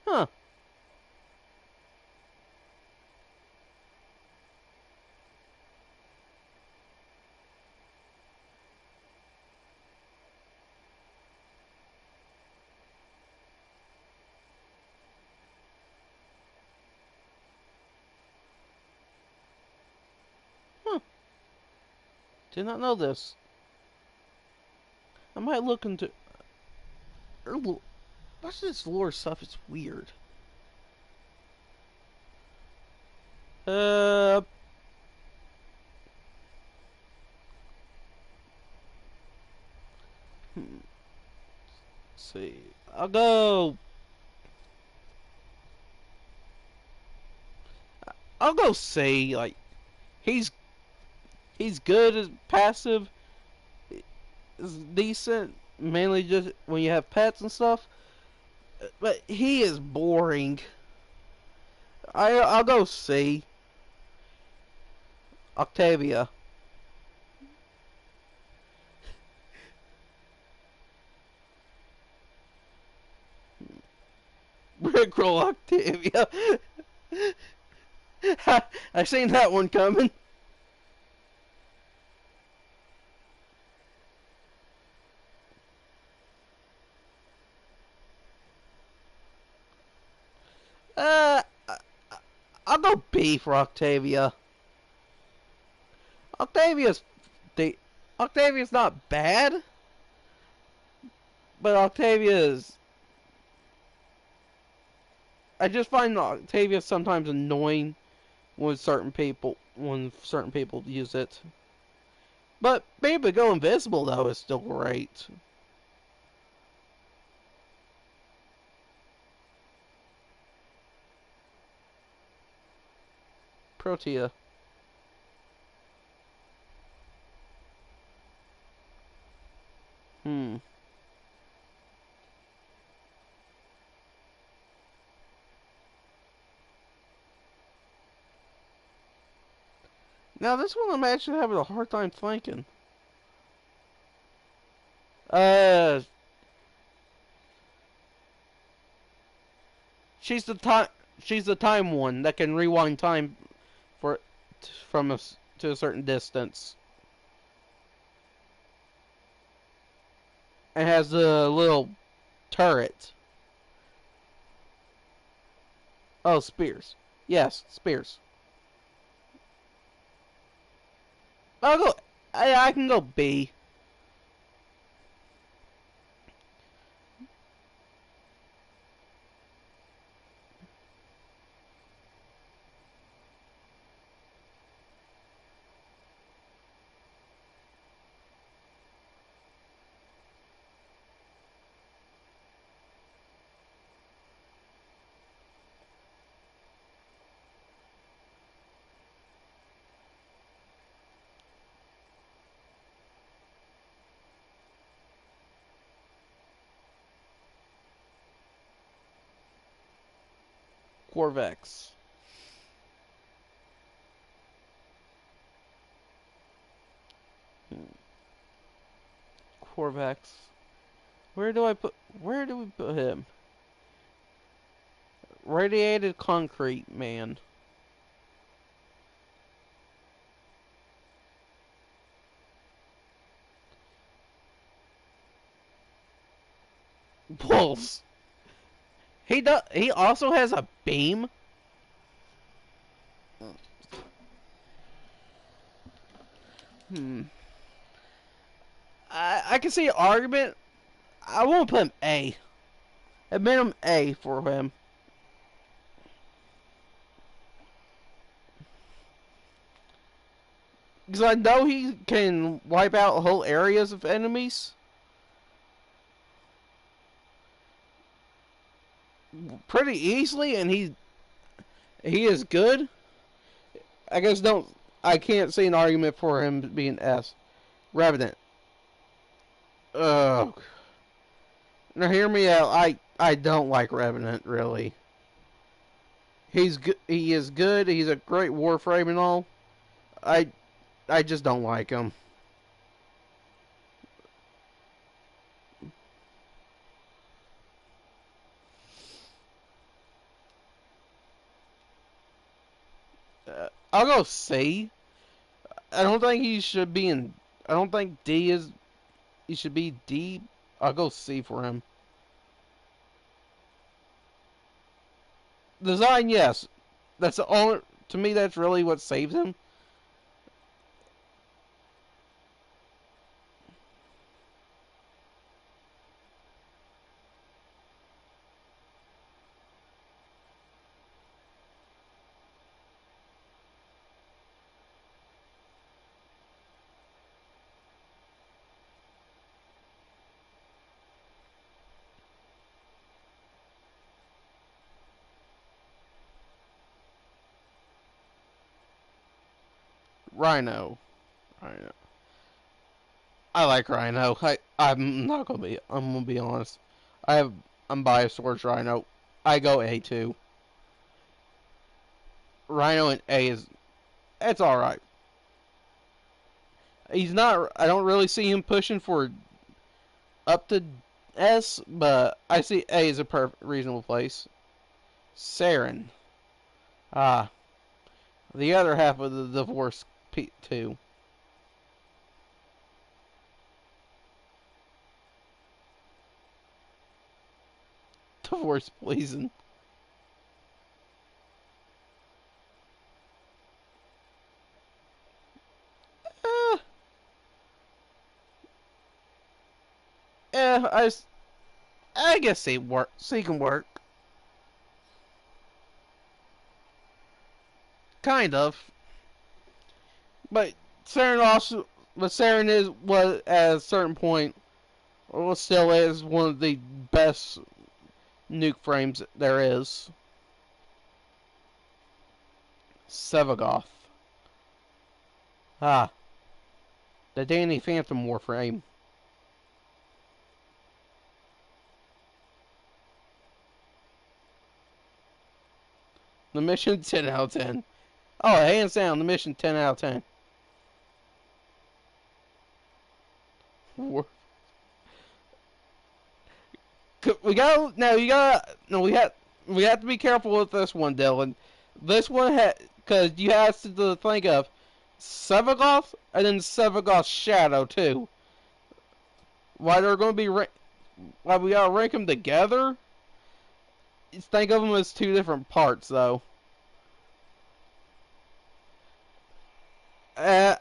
Huh. Huh. Did not know this. I might look into. What's this lore stuff? It's weird. Uh. Hmm. see. I'll go. I'll go C. Like he's he's good as passive. Is decent, mainly just when you have pets and stuff. But he is boring. I'll go C. Octavia. Rickroll Octavia. I seen that one coming. Uh, I'll go B for Octavia. Octavia's the Octavia's not bad, but Octavia's I just find Octavia sometimes annoying when certain people use it. But being able to go invisible though is still great. Protea. Hmm. Now this one I'm actually having a hard time thinking. Uh, she's the time she's the time one that can rewind time for from to a certain distance. And has a little turret. Oh, spears. Yes, spears. I'll go. I can go B. Corvex. Corvex. Where do I put? Where do we put him? Radiated concrete man. Pulse. He does. He also has a beam. Hmm. I can see an argument. I won't put him A. A minimum A for him. Because I know he can wipe out whole areas of enemies pretty easily, and he is good. I guess don't. I can't see an argument for him being S. Revenant. Ugh. Now hear me out. I don't like Revenant really. He's good. He is good. He's a great Warframe and all. I I just don't like him. I'll go C. I don't think he should be in. I don't think D is. He should be D. I'll go C for him. Design, yes. That's the only. To me, that's really what saves him. Rhino. Rhino. I like Rhino. I'm gonna be honest. I'm biased towards Rhino. I go A2. Rhino and A is it's all right. He's not. I don't really see him pushing for up to S, but I see A as a reasonable place. Saren. Ah, the other half of the divorce too. Divorce pleasing. Eh, eh, I guess C can work. Kind of. But Saren also, but Saren was at a certain point, well, still is one of the best nuke frames there is. Sevagoth. Ah, the Danny Phantom Warframe. The mission 10 out of 10. Oh, hands down, the mission 10 out of 10. We got now. You got no. We have to be careful with this one, Dylan. This one because you have to think of Sevagoth and then Sevagoth's Shadow too. Why they're going to be why we gotta rank them together? Think of them as two different parts, though. Uh,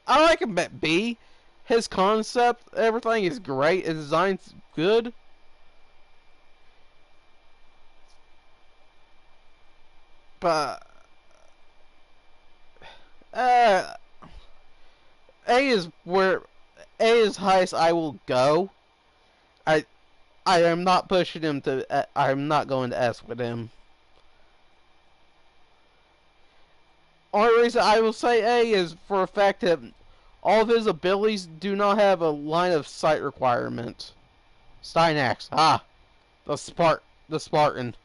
I like him at B. His concept, everything is great. His design's good. But uh, A is where A is highest I will go. I I am not pushing him to. I am not going to S with him. Only reason I will say A is for a fact that all of his abilities do not have a line of sight requirement. Stynax, the Spartan.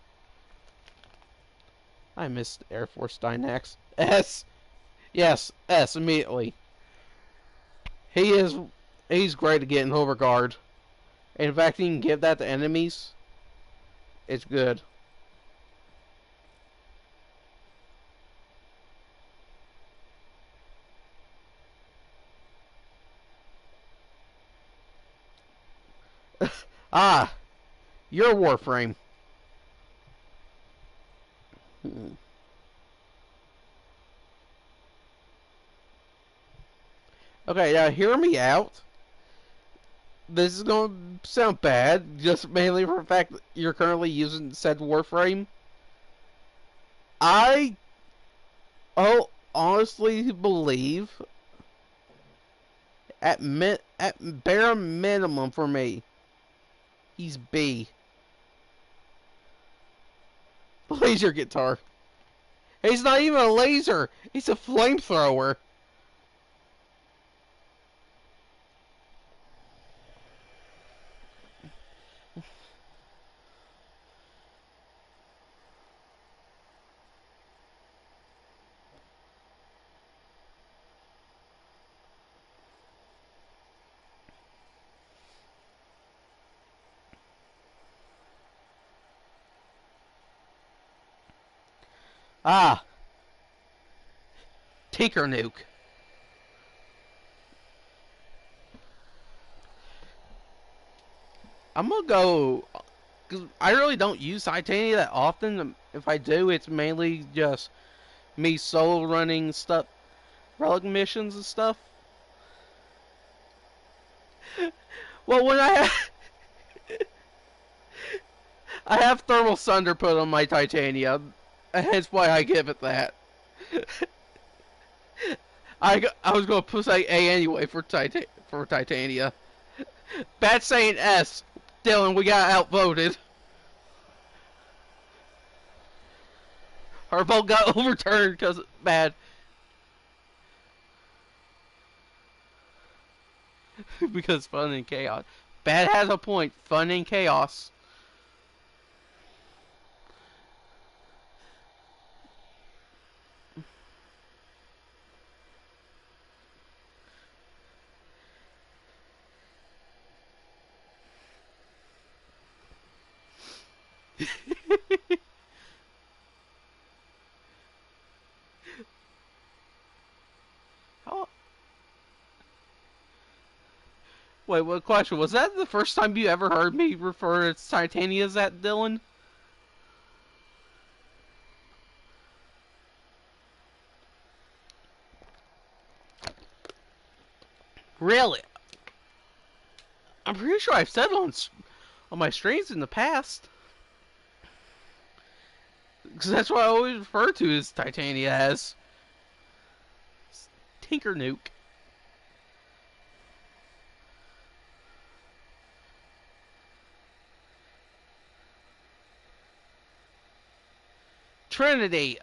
I missed Air Force Stynax. S, yes, S immediately. He is, he's great at getting overguard. In fact, he can give that to enemies. It's good. Ah, your Warframe. Okay, now hear me out. This is going to sound bad, just mainly for the fact that you're currently using said Warframe. I honestly believe, at bare minimum for me, he's B. Laser guitar. He's not even a laser. He's a flamethrower. Ah, Tinker Nuke. I'm gonna go, because I really don't use Titania that often. If I do, it's mainly just me solo running stuff, relic missions and stuff. Well, when I have Thermal Sunder put on my Titania, hence why I give it that. I was gonna put say A anyway for Titania. Bad saying S. Dylan, we got outvoted. Our vote got overturned because bad. because fun and chaos. Bad has a point. Fun and chaos. How, wait, what question? Was that the first time you ever heard me refer to Titania as that, Dylan? Really? I'm pretty sure I've said it on my streams in the past. Because that's what I always refer to as Titania as. Tinker Nuke. Trinity.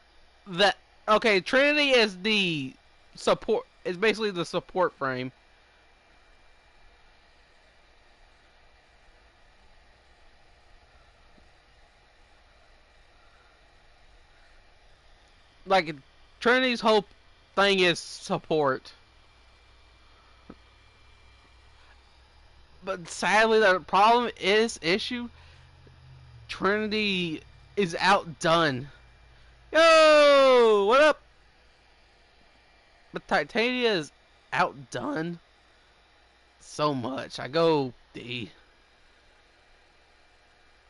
That okay, Trinity is the support is basically the support frame. Like Trinity's whole thing is support. But sadly the problem is issue Trinity is outdone. Yo, what up? But Titania is outdone so much. I go D.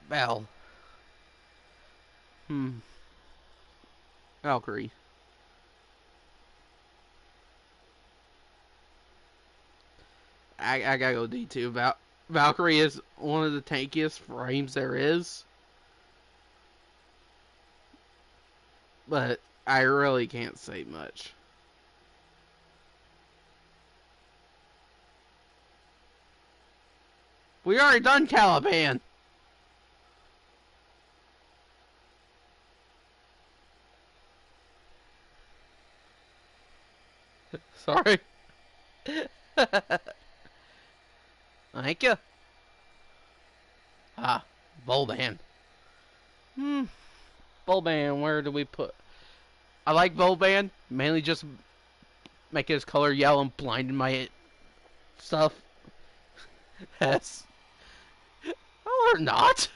Val. Valkyrie. I gotta go D too. Valkyrie is one of the tankiest frames there is. But I really can't say much. We already done Caliban. Sorry. Thank you. Ah, Volban. Volban, where do we put? I like Volban, mainly just make his color yellow and blinding my stuff. Yes. Oh, or not.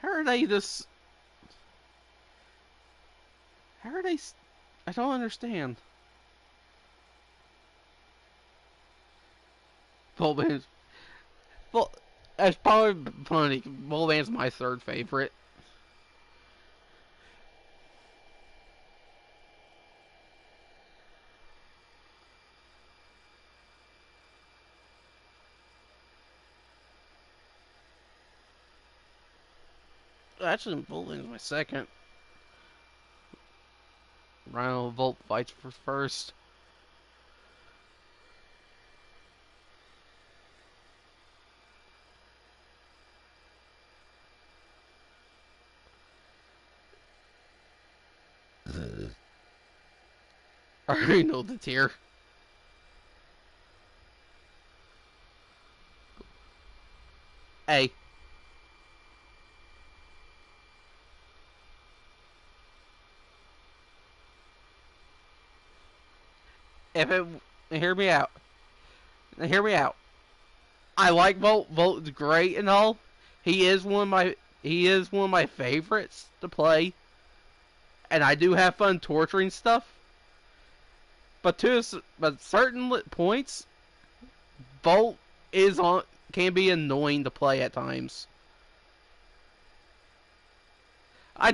How are they this? How are they? I don't understand. Volban's. Well, that's probably funny. Volban's my third favorite. Actually, Volban's my second. Rhino Volt fights for first. I already know the tier. A. If it, hear me out. Hear me out. I like Volt. Volt's great and all. He is one of my favorites to play, and I do have fun torturing stuff. But certain points, Volt is on can be annoying to play at times. I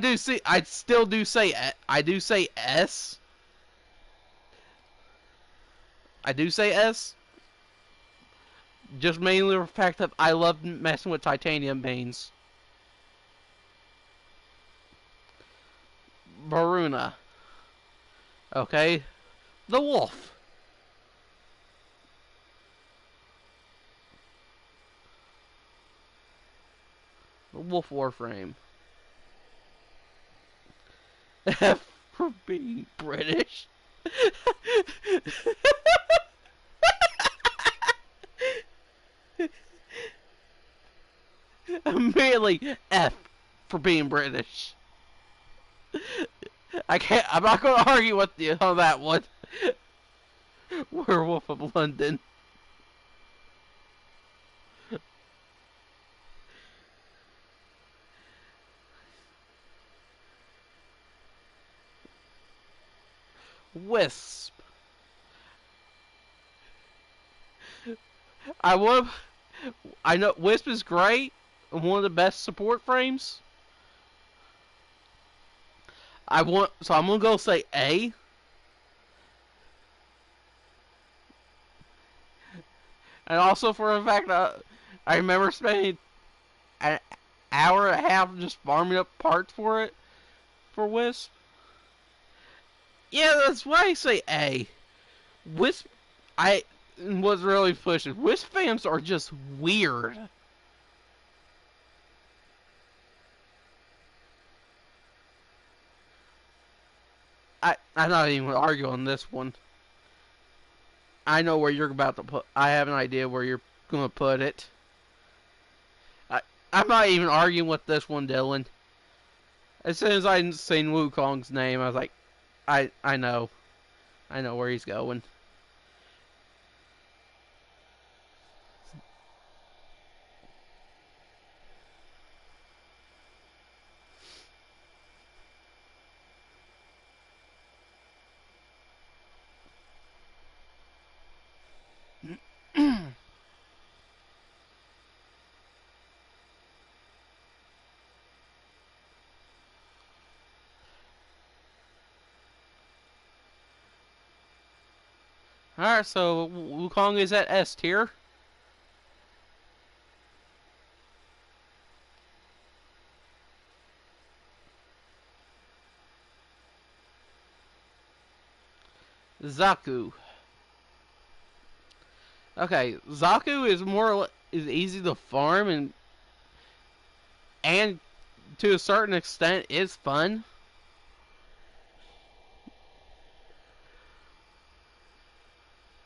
still do say I do say S. I do say S. Just mainly the fact that I love messing with titanium mains. Varuna. Okay, the wolf. The wolf Warframe. F for being British. Immediately F for being British. I can't. I'm not going to argue with you on that one. Werewolf of London. Wisp. I want. I know Wisp is great. One of the best support frames. I want. So I'm gonna go say A. And also for the fact that I remember spending an hour and a half just farming up parts for it for Wisp. Yeah, that's why I say A. Wisp, I was really pushing. Wisp fans are just weird. I'm not even gonna argue on this one. I know where you're about to put. I have an idea where you're gonna put it. I I'm not even arguing with this one, Dylan. As soon as I seen Wukong's name, I was like, I know, I know where he's going. Alright, so Wukong is at S tier. Zaku. Okay, Zaku is is easy to farm and to a certain extent is fun.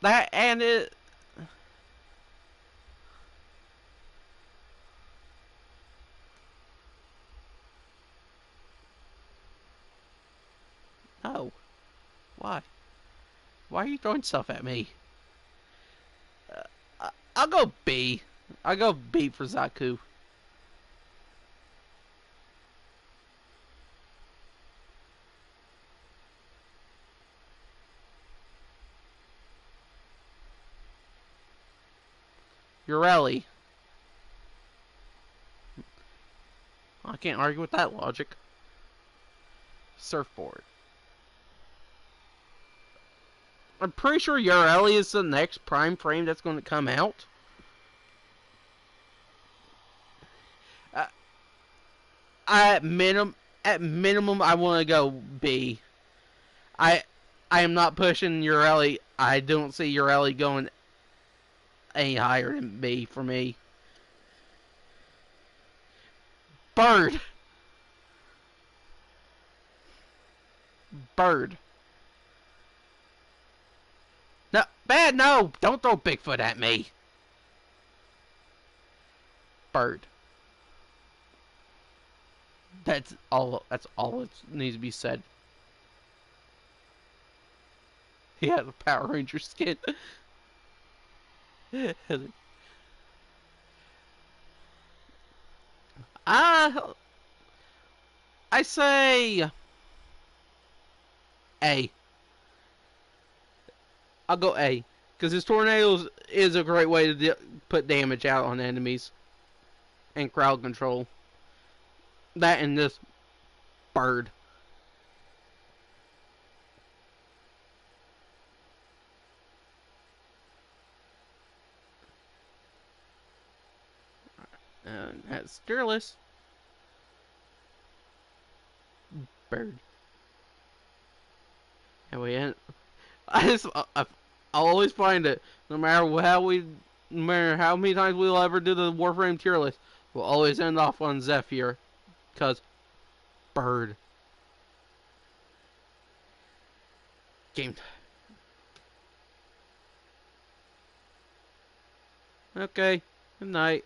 That and it. Oh, why? Why are you throwing stuff at me? I'll go B. I'll go B for Zaku. Urelli. I can't argue with that logic. Surfboard. I'm pretty sure Urelli is the next prime frame that's going to come out. Uh, at minimum, I want to go B. I I am not pushing Urelli. I don't see Urelli going any higher than B for me. Bird. Bird. No, bad. No, don't throw Bigfoot at me. Bird. That's all. That's all that needs to be said. He has a Power Ranger skin. Ah, I say A. I'll go A because his tornadoes is a great way to put damage out on enemies and crowd control. That and this bird. That's Steerless. Bird. And we end. I just I always find it. No matter how we, no matter how many times we'll ever do the Warframe tier list, we'll always end off on Zephyr, cause bird game. Okay. Good night.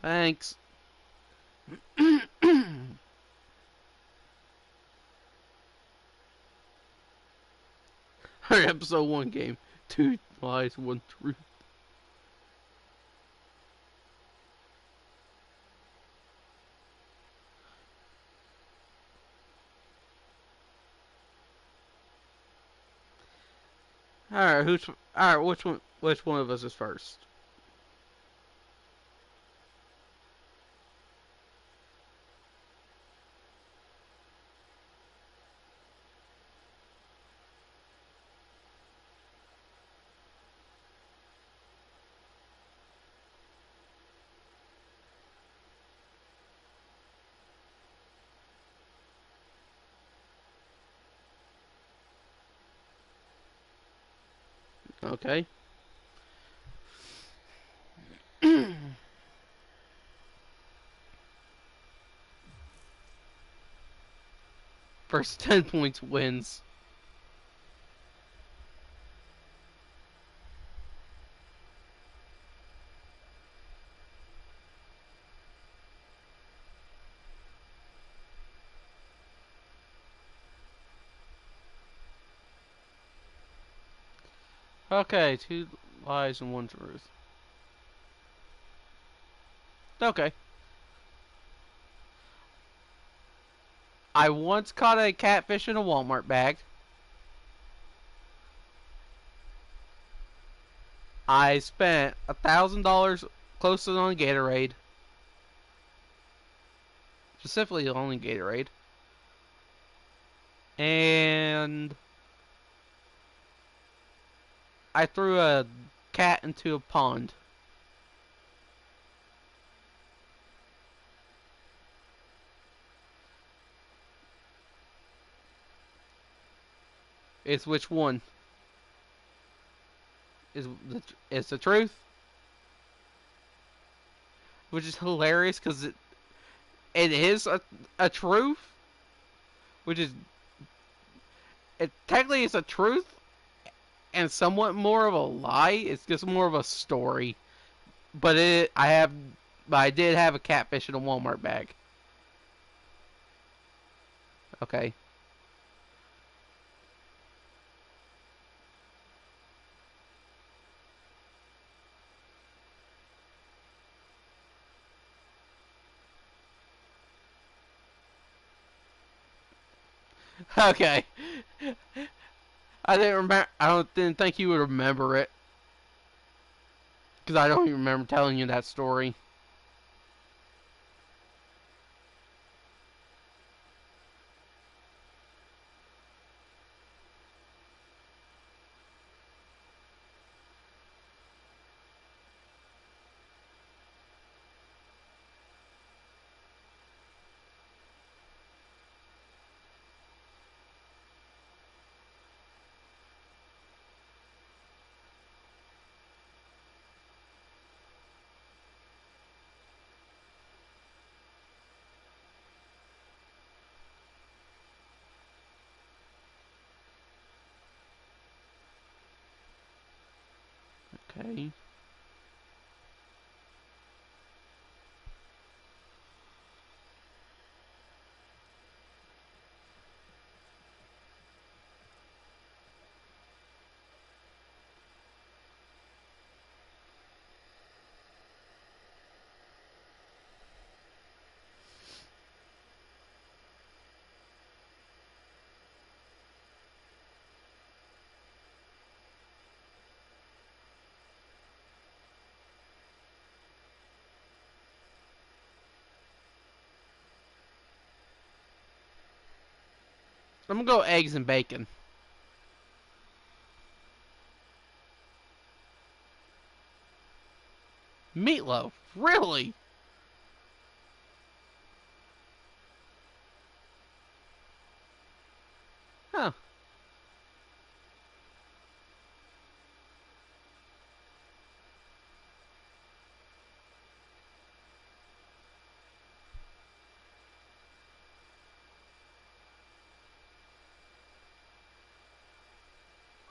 Thanks. Alright, episode 1 game. 2 lies, 1 truth. Alright, which one of us is first? Okay. First 10 points wins. Okay, 2 lies and 1 truth. Okay. I once caught a catfish in a Walmart bag. I spent $1,000 close to on Gatorade. Specifically only Gatorade. And I threw a cat into a pond. It's which one? Is the truth? Which is hilarious because it is a truth. Which is technically it's a truth and somewhat more of a lie. It's just more of a story. But I did have a catfish in a Walmart bag. Okay. Okay. I didn't remember. Didn't think you would remember it because I don't even remember telling you that story. Okay. I'm gonna go eggs and bacon. Meatloaf. Really? Huh.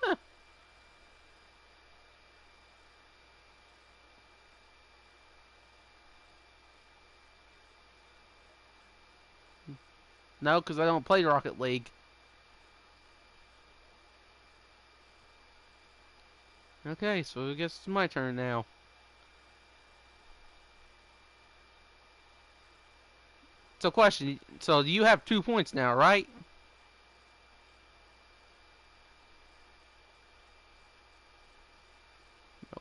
Huh. No, because I don't play Rocket League. Okay, so I guess it's my turn now. So, question. So, you have 2 points now, right?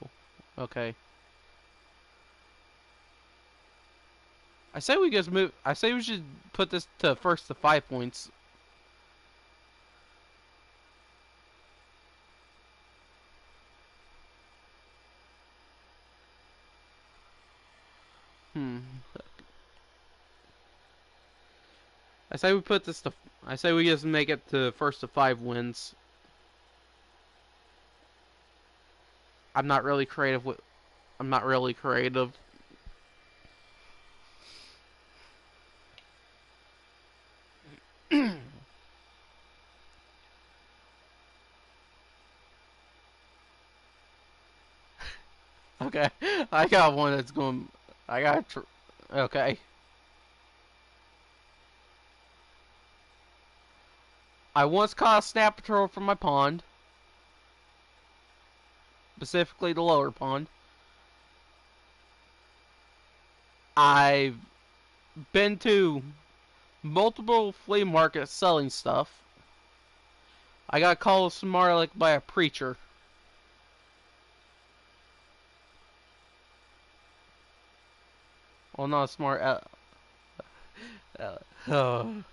Oh, okay. I say we just move. I say we should put this to first to 5 points. Hmm. I say we put this to. I say we just make it to first to 5 wins. I'm not really creative with. I'm not really creative. Okay, I got one that's going. I got. Okay. I once caught a snapper turtle from my pond, specifically the lower pond. I've been to multiple flea markets selling stuff. I got called smart aleck by a preacher. Well, not a smart. Oh,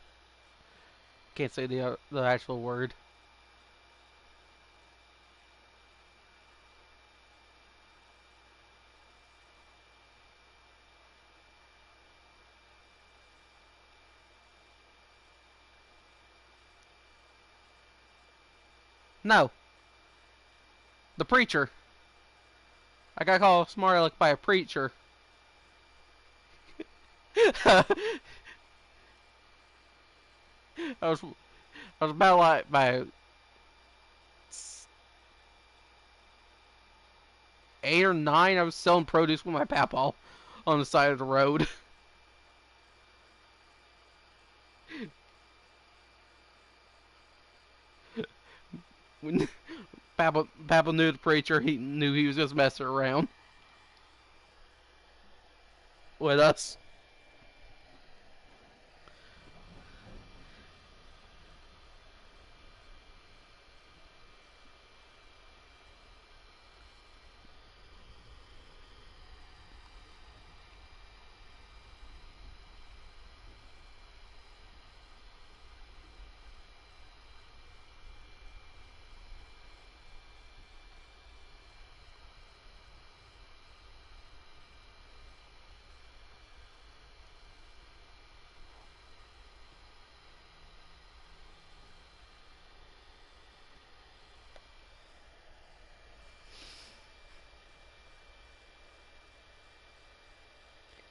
can't say the actual word. No, the preacher. I got called smart aleck by a preacher. I was I was about like by 8 or 9. I was selling produce with my papa on the side of the road. When Papa knew the preacher, he knew he was just messing around with us.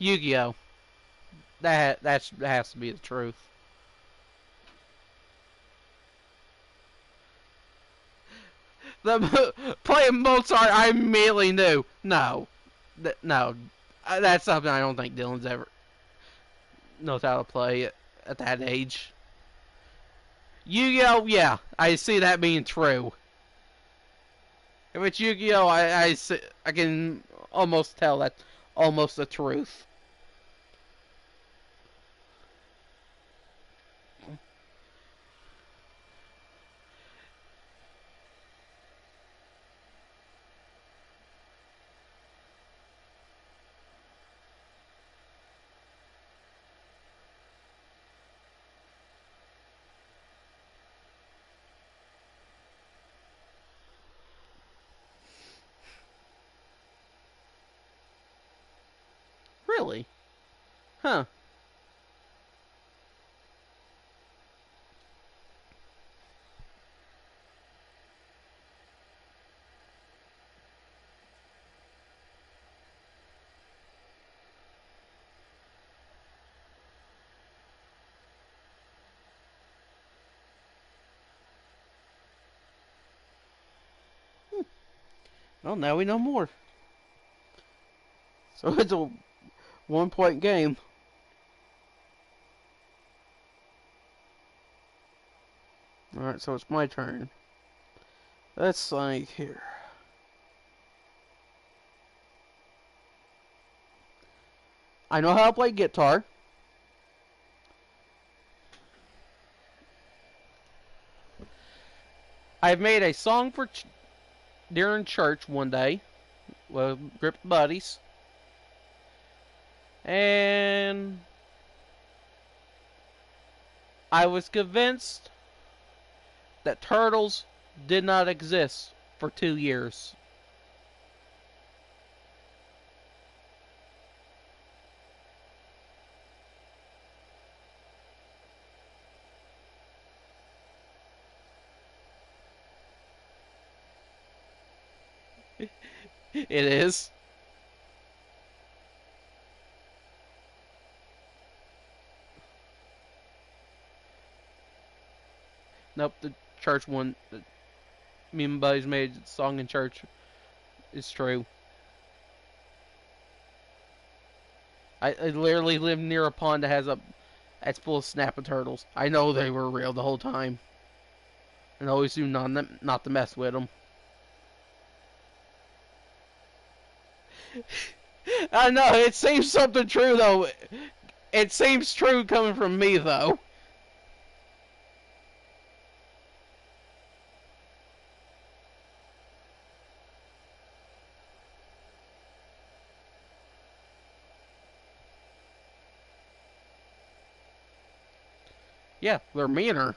Yu-Gi-Oh. That has to be the truth. The playing Mozart, I immediately knew. No, no, that's something I don't think Dylan's ever knows how to play at that age. Yu-Gi-Oh, yeah, I see that being true. If it's Yu-Gi-Oh, I can almost tell that's almost the truth. Really? Huh. Well, now we know more. So it's a 1 point game. Alright, so it's my turn. Let's like here. I know how to play guitar. I've made a song for during church one day with a group of buddies. And I was convinced that turtles did not exist for 2 years. It is. Nope, the church one. Me and my buddies made a song in church. It's true. I literally live near a pond that has a that's full of snapping turtles. I know they were real the whole time, and I always do not to mess with them. I know it seems something true though. It seems true coming from me though. Yeah, they're meaner.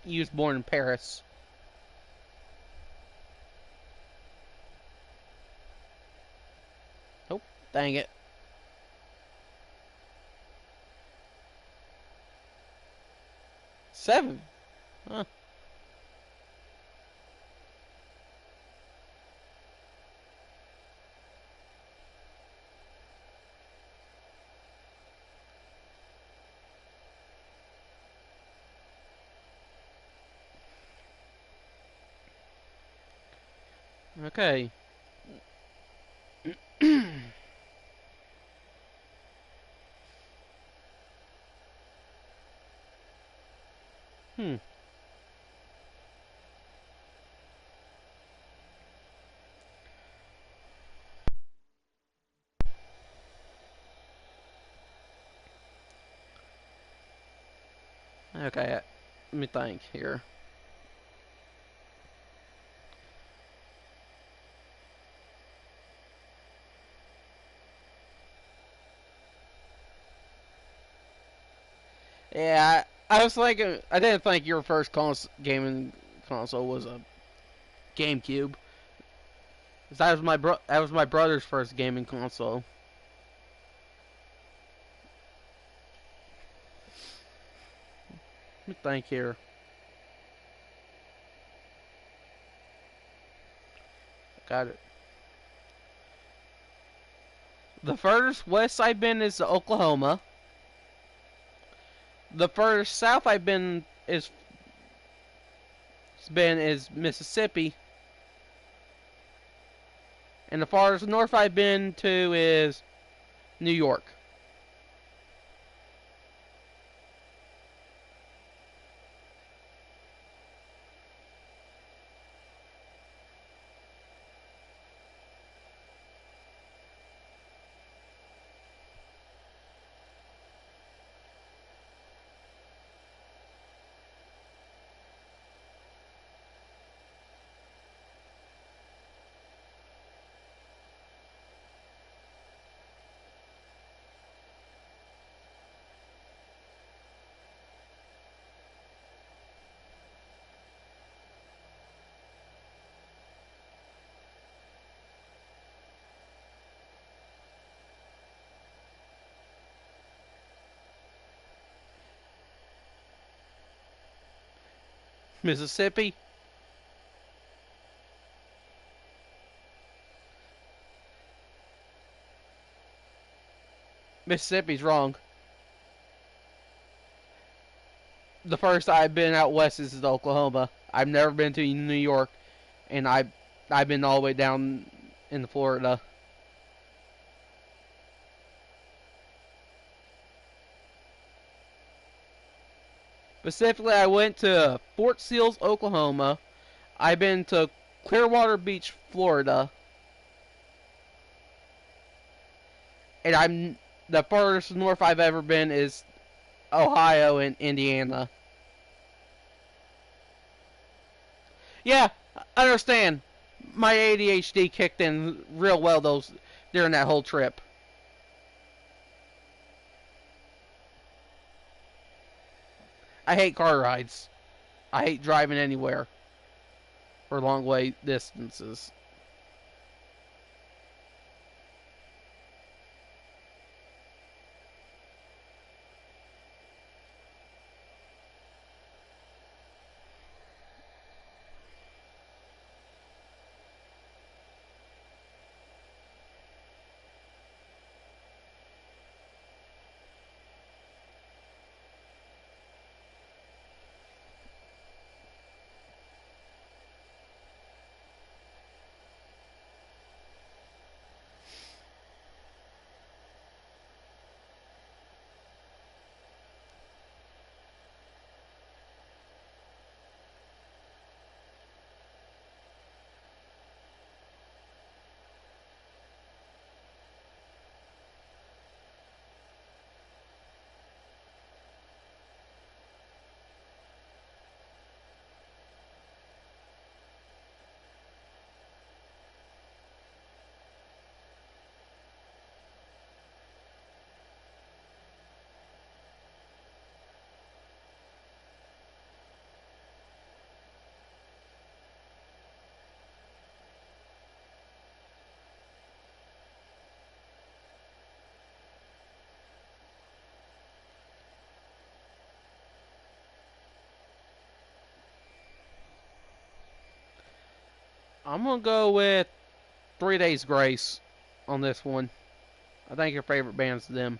He was born in Paris. Oh, dang it. 7. Huh. Okay. Hmm. Okay. Let me think here. Yeah, I was thinking. I didn't think your first gaming console was a GameCube. That was my brother's first gaming console. Let me think here. Got it. The furthest west I've been is Oklahoma. The furthest south I've been is Mississippi, and the farthest north I've been to is New York. Mississippi. Mississippi's wrong. The first I've been out west is Oklahoma. I've never been to New York, and I've been all the way down in Florida. Specifically, I went to Fort Seals, Oklahoma. I've been to Clearwater Beach, Florida, and I'm the furthest north I've ever been is Ohio and Indiana. Yeah, I understand. My ADHD kicked in real well those during that whole trip. I hate car rides. I hate driving anywhere for long way distances. I'm gonna go with 3 Days Grace on this one. I think your favorite band's them.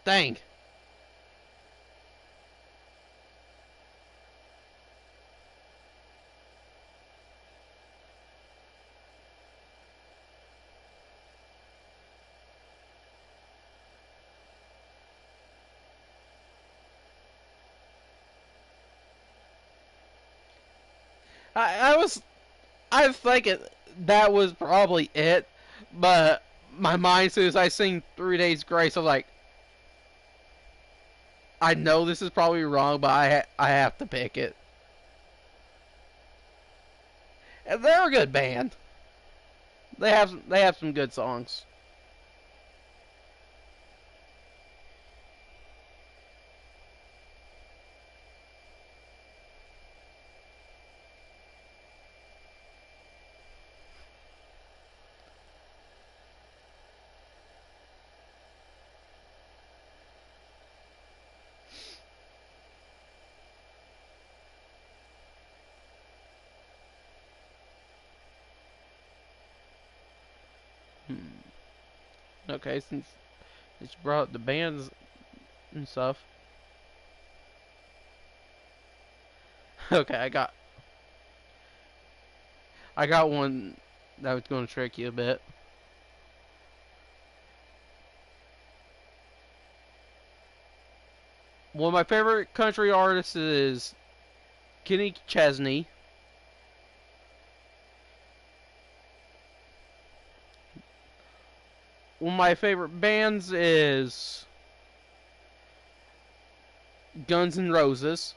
Dang. I was thinking that was probably it, but my mind as soon as I seen 3 Days Grace, I was like, I know this is probably wrong, but I have to pick it. And they're a good band. They have some good songs. Hmm. Okay, since you brought up the bands and stuff. Okay, I got one that was going to trick you a bit. One of my favorite country artists is Kenny Chesney. One of my favorite bands is Guns N' Roses.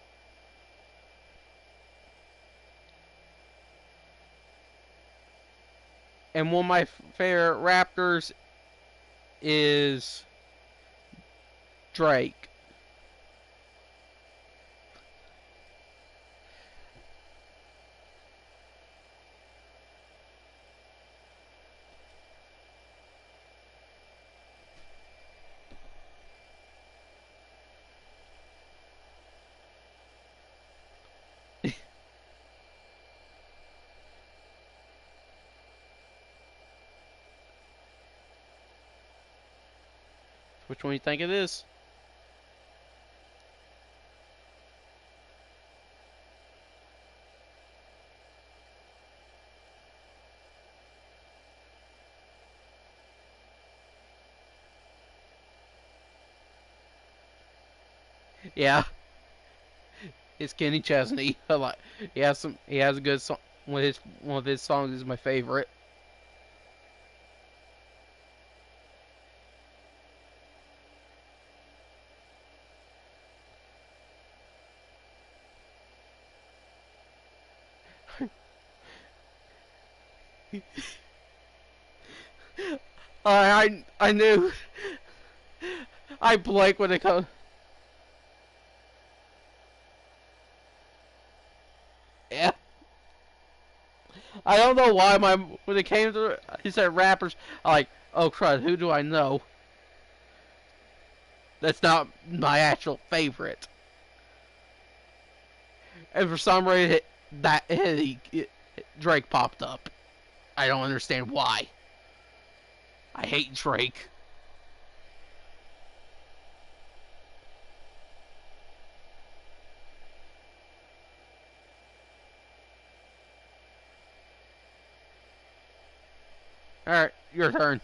And one of my favorite rappers is Drake. Which one do you think it is? Yeah, it's Kenny Chesney. I like. He has some. He has a good song. One of his songs is my favorite. I knew. I blank when it comes. Yeah. I don't know why my when it came to he said rappers. I'm like, oh crud, who do I know? That's not my actual favorite. And for some reason, Drake popped up. I don't understand why. I hate Drake. All right, your turn.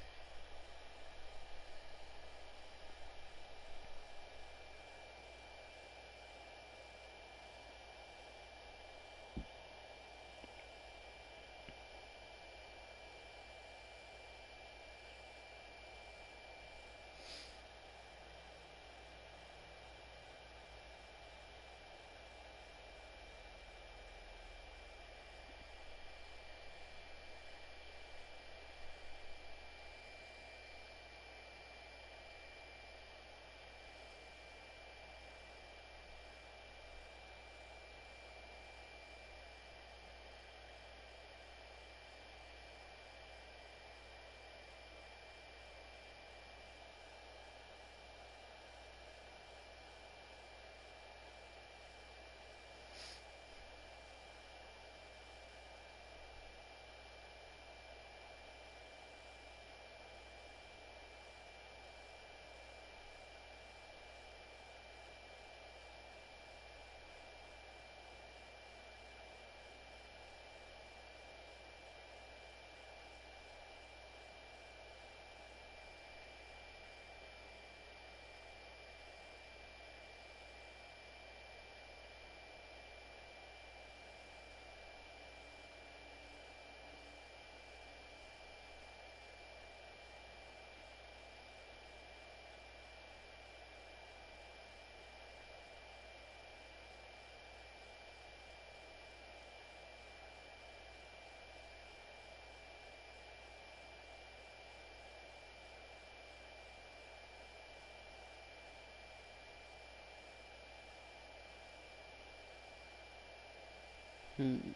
Hmm.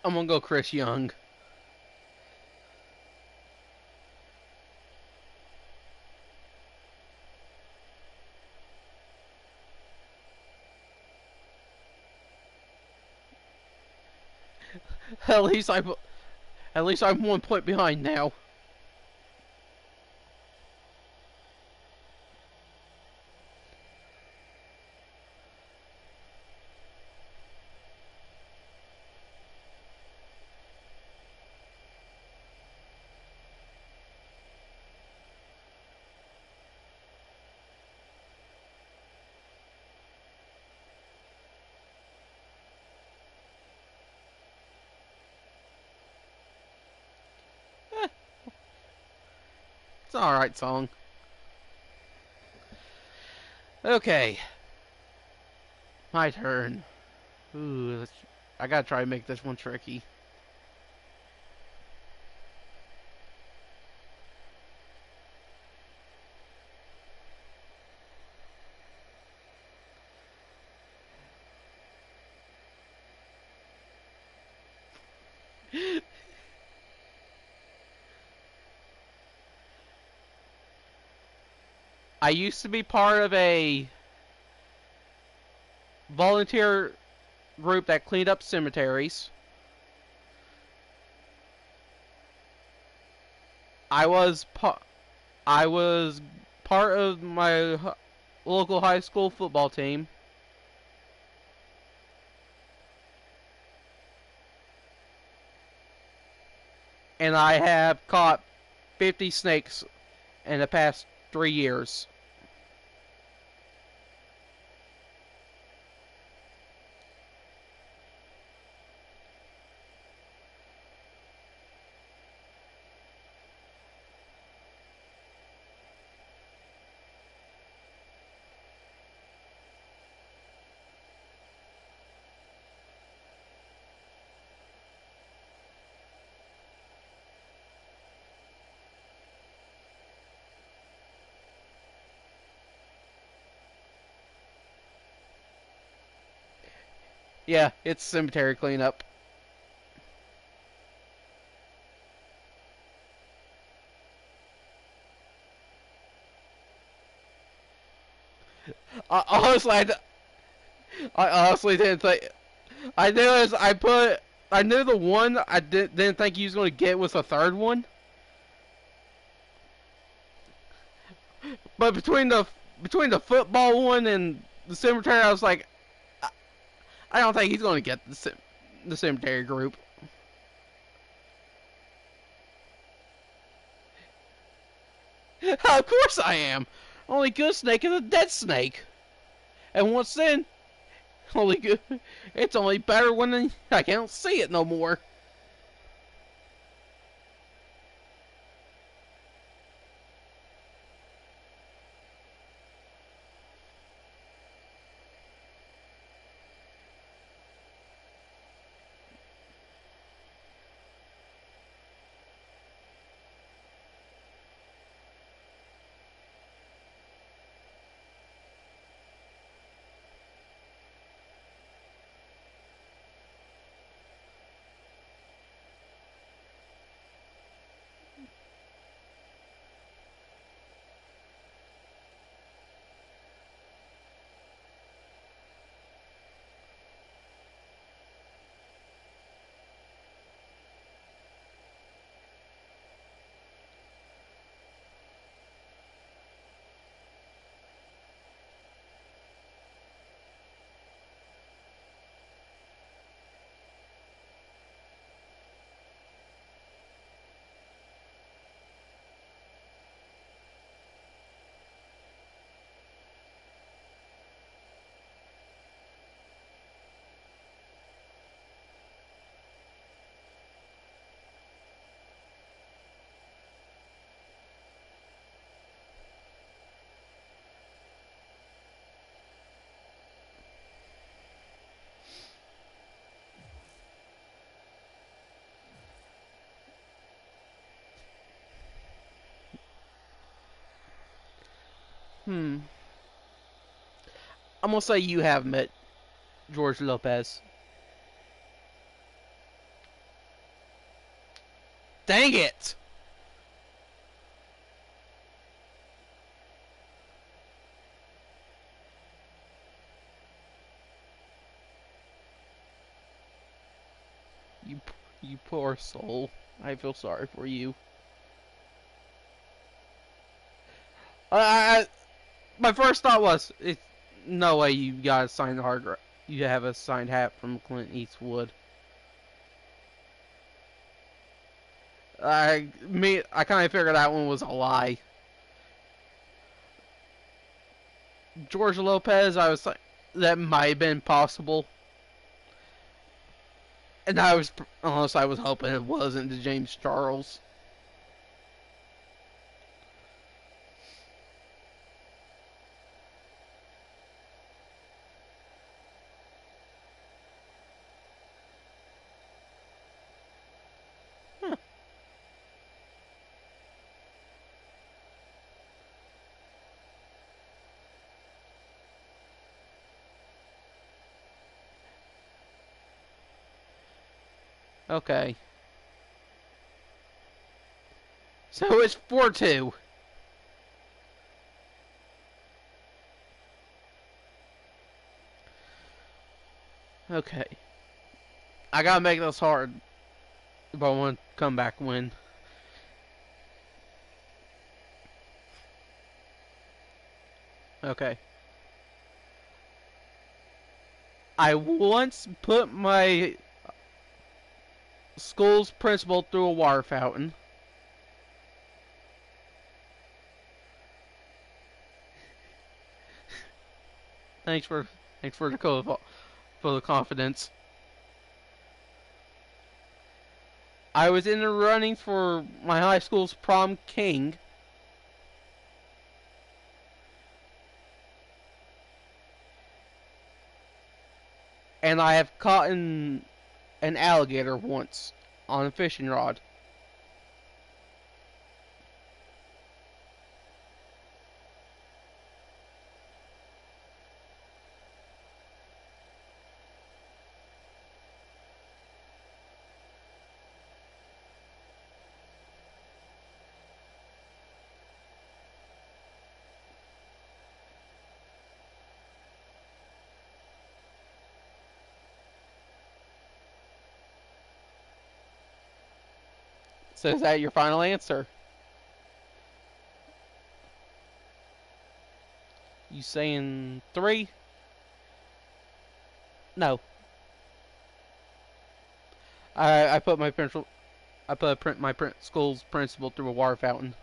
I'm gonna go Chris Young. At least I'm 1 point behind now. Eh, it's an alright song. Okay, my turn. Ooh, I gotta try to make this one tricky. I used to be part of a volunteer group that cleaned up cemeteries. I was I was part of my local high school football team, and I have caught 50 snakes in the past 3 years. Yeah, it's cemetery cleanup. I honestly, I honestly didn't think. I knew as I put. I knew the one I didn't think you was going to get was the third one. But between the football one and the cemetery, I was like, I don't think he's going to get the cemetery group. Of course I am. Only good snake is a dead snake. And once then, only good. It's only better when I can't see it no more. Hmm. I'm gonna say you have met George Lopez. Dang it! You, you poor soul. I feel sorry for you. I, my first thought was, it's no way you got a signed hard. You have a signed hat from Clint Eastwood. I kind of figured that one was a lie. George Lopez, I was like, that might have been possible, and unless I was hoping it wasn't the James Charles. Huh. Okay, so it's 4-2. Okay, I gotta make this hard if I want to come back win. Okay. I once put my school's principal through a water fountain. Thanks for for the confidence. I was in the running for my high school's prom king. And I have caught an alligator once on a fishing rod. So is that your final answer? You saying 3? No. I put my principal. I put my school's principal through a water fountain.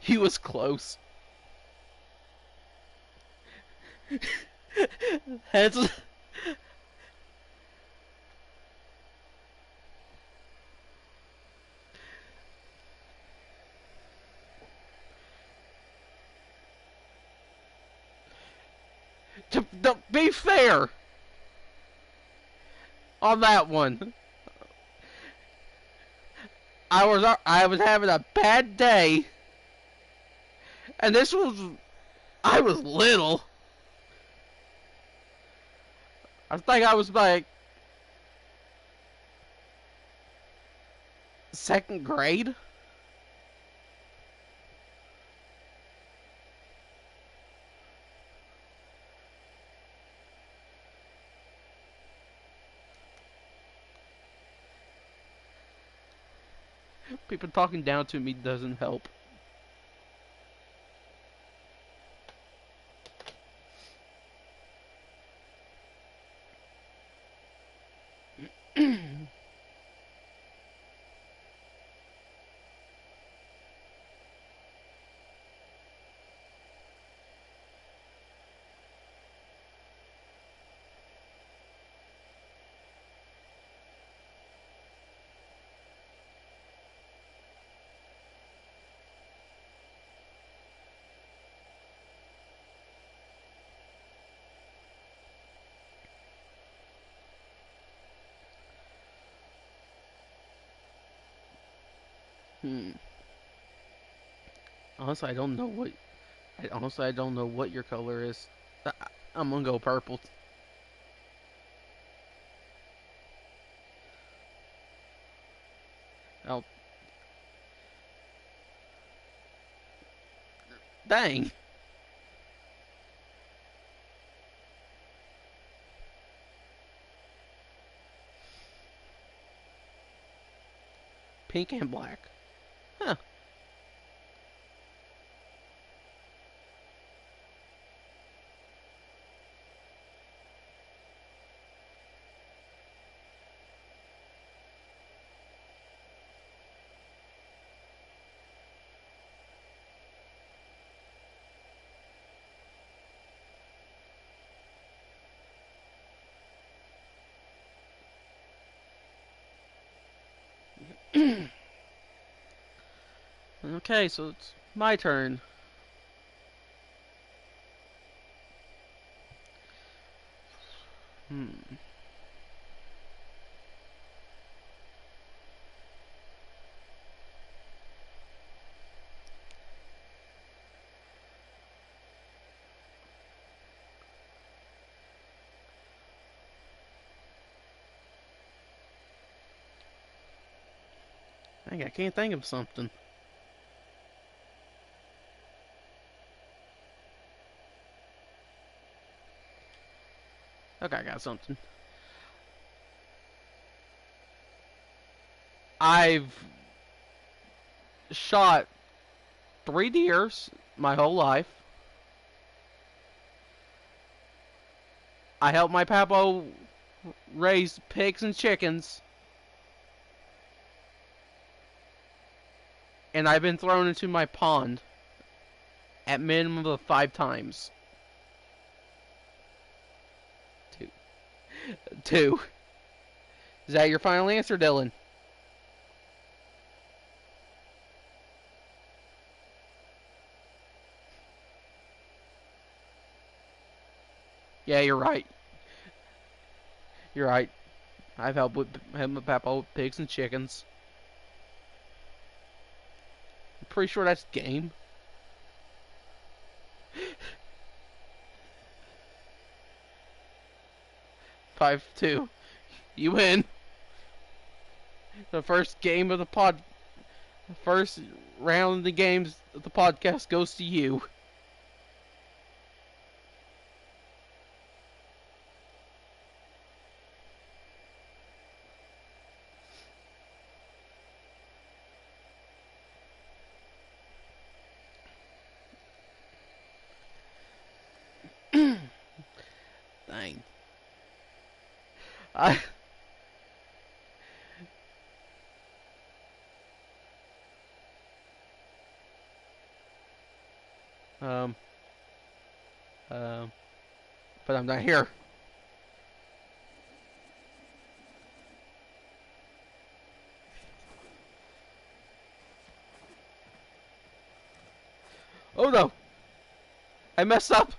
He was close. That's to be fair on that one. I was having a bad day, and this was I was little. I think I was like second grade. People talking down to me doesn't help. Hmm. Honestly, I don't know what. Honestly, I don't know what your color is. I, I'm gonna go purple. Oh, dang. Pink and black. Huh. Okay, so it's my turn. Hmm. Dang, I can't think of something. Okay, I got something. I've shot 3 deers my whole life. I helped my papo raise pigs and chickens, and I've been thrown into my pond at minimum of 5 times. Two. Two. Is that your final answer, Dylan? Yeah, you're right. You're right. I've helped my papo with pigs and chickens. I'm pretty sure that's game. 5-2. You win. The first game of the pod, the first round of the games of the podcast goes to you. Dang. I um um, but I'm not here. Oh no, I messed up.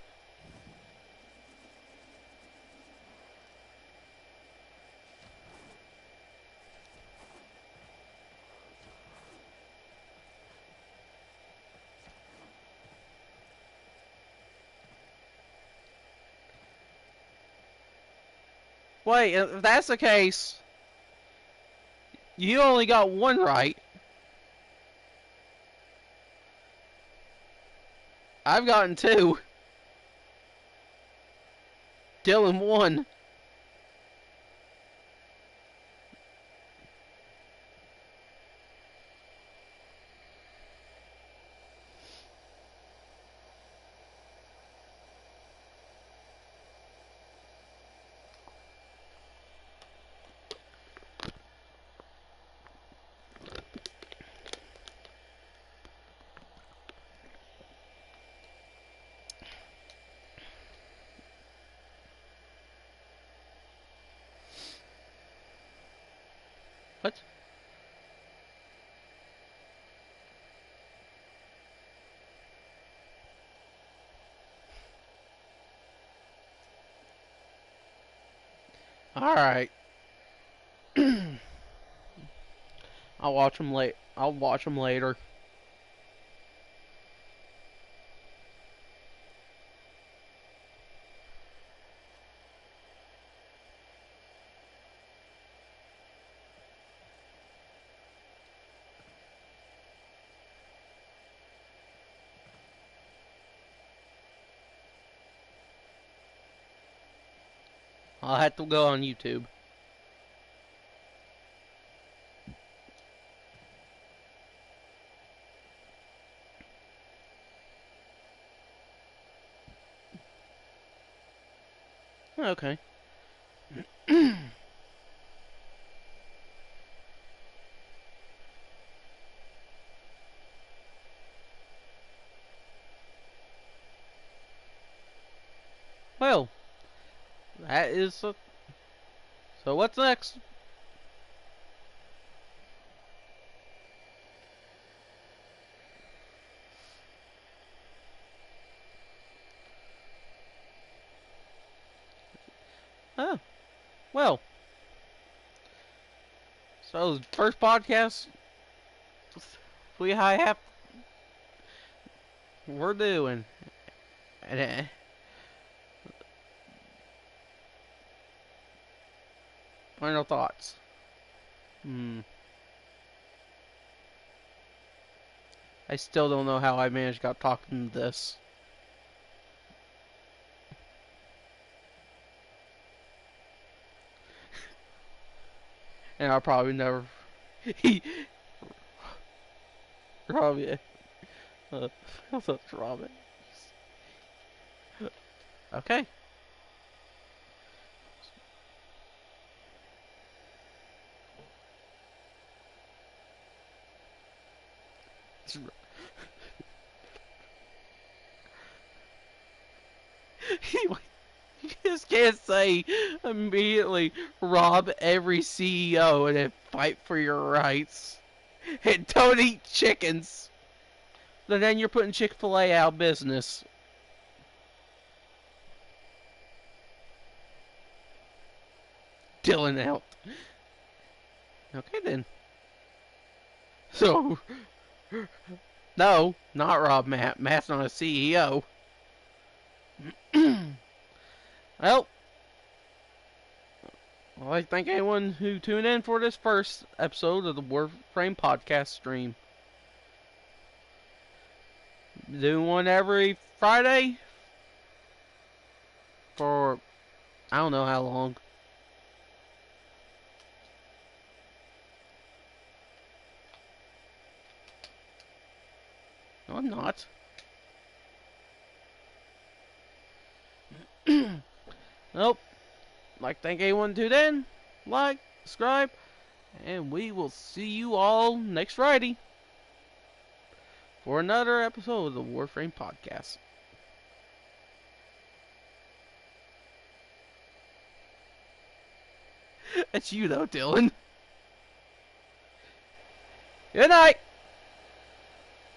Wait, if that's the case, you only got one right. I've gotten two. Dylan won. What? All right. I'll watch them late. I'll watch them later. I'll have to go on YouTube. Okay. Well, that is. So what's next? Oh, well. So first podcast we have we're doing, and final thoughts. Hmm. I still don't know how I managed to got talking to this, and I'll probably never. He probably. That's Robin. Okay. You just can't say immediately rob every CEO and then fight for your rights and don't eat chickens. Then you're putting Chick-fil-A out of business. Dylan out. Okay then. So, no, not Rob Matt. Matt's not a CEO. Well, I'd like to thank anyone who tuned in for this first episode of the Warframe podcast stream. Doing one every Friday for I don't know how long. No, I'm not. Nope. Like, thank anyone who tuned in. Like, subscribe, and we will see you all next Friday for another episode of the Warframe podcast. That's you, though, Dylan. Good night.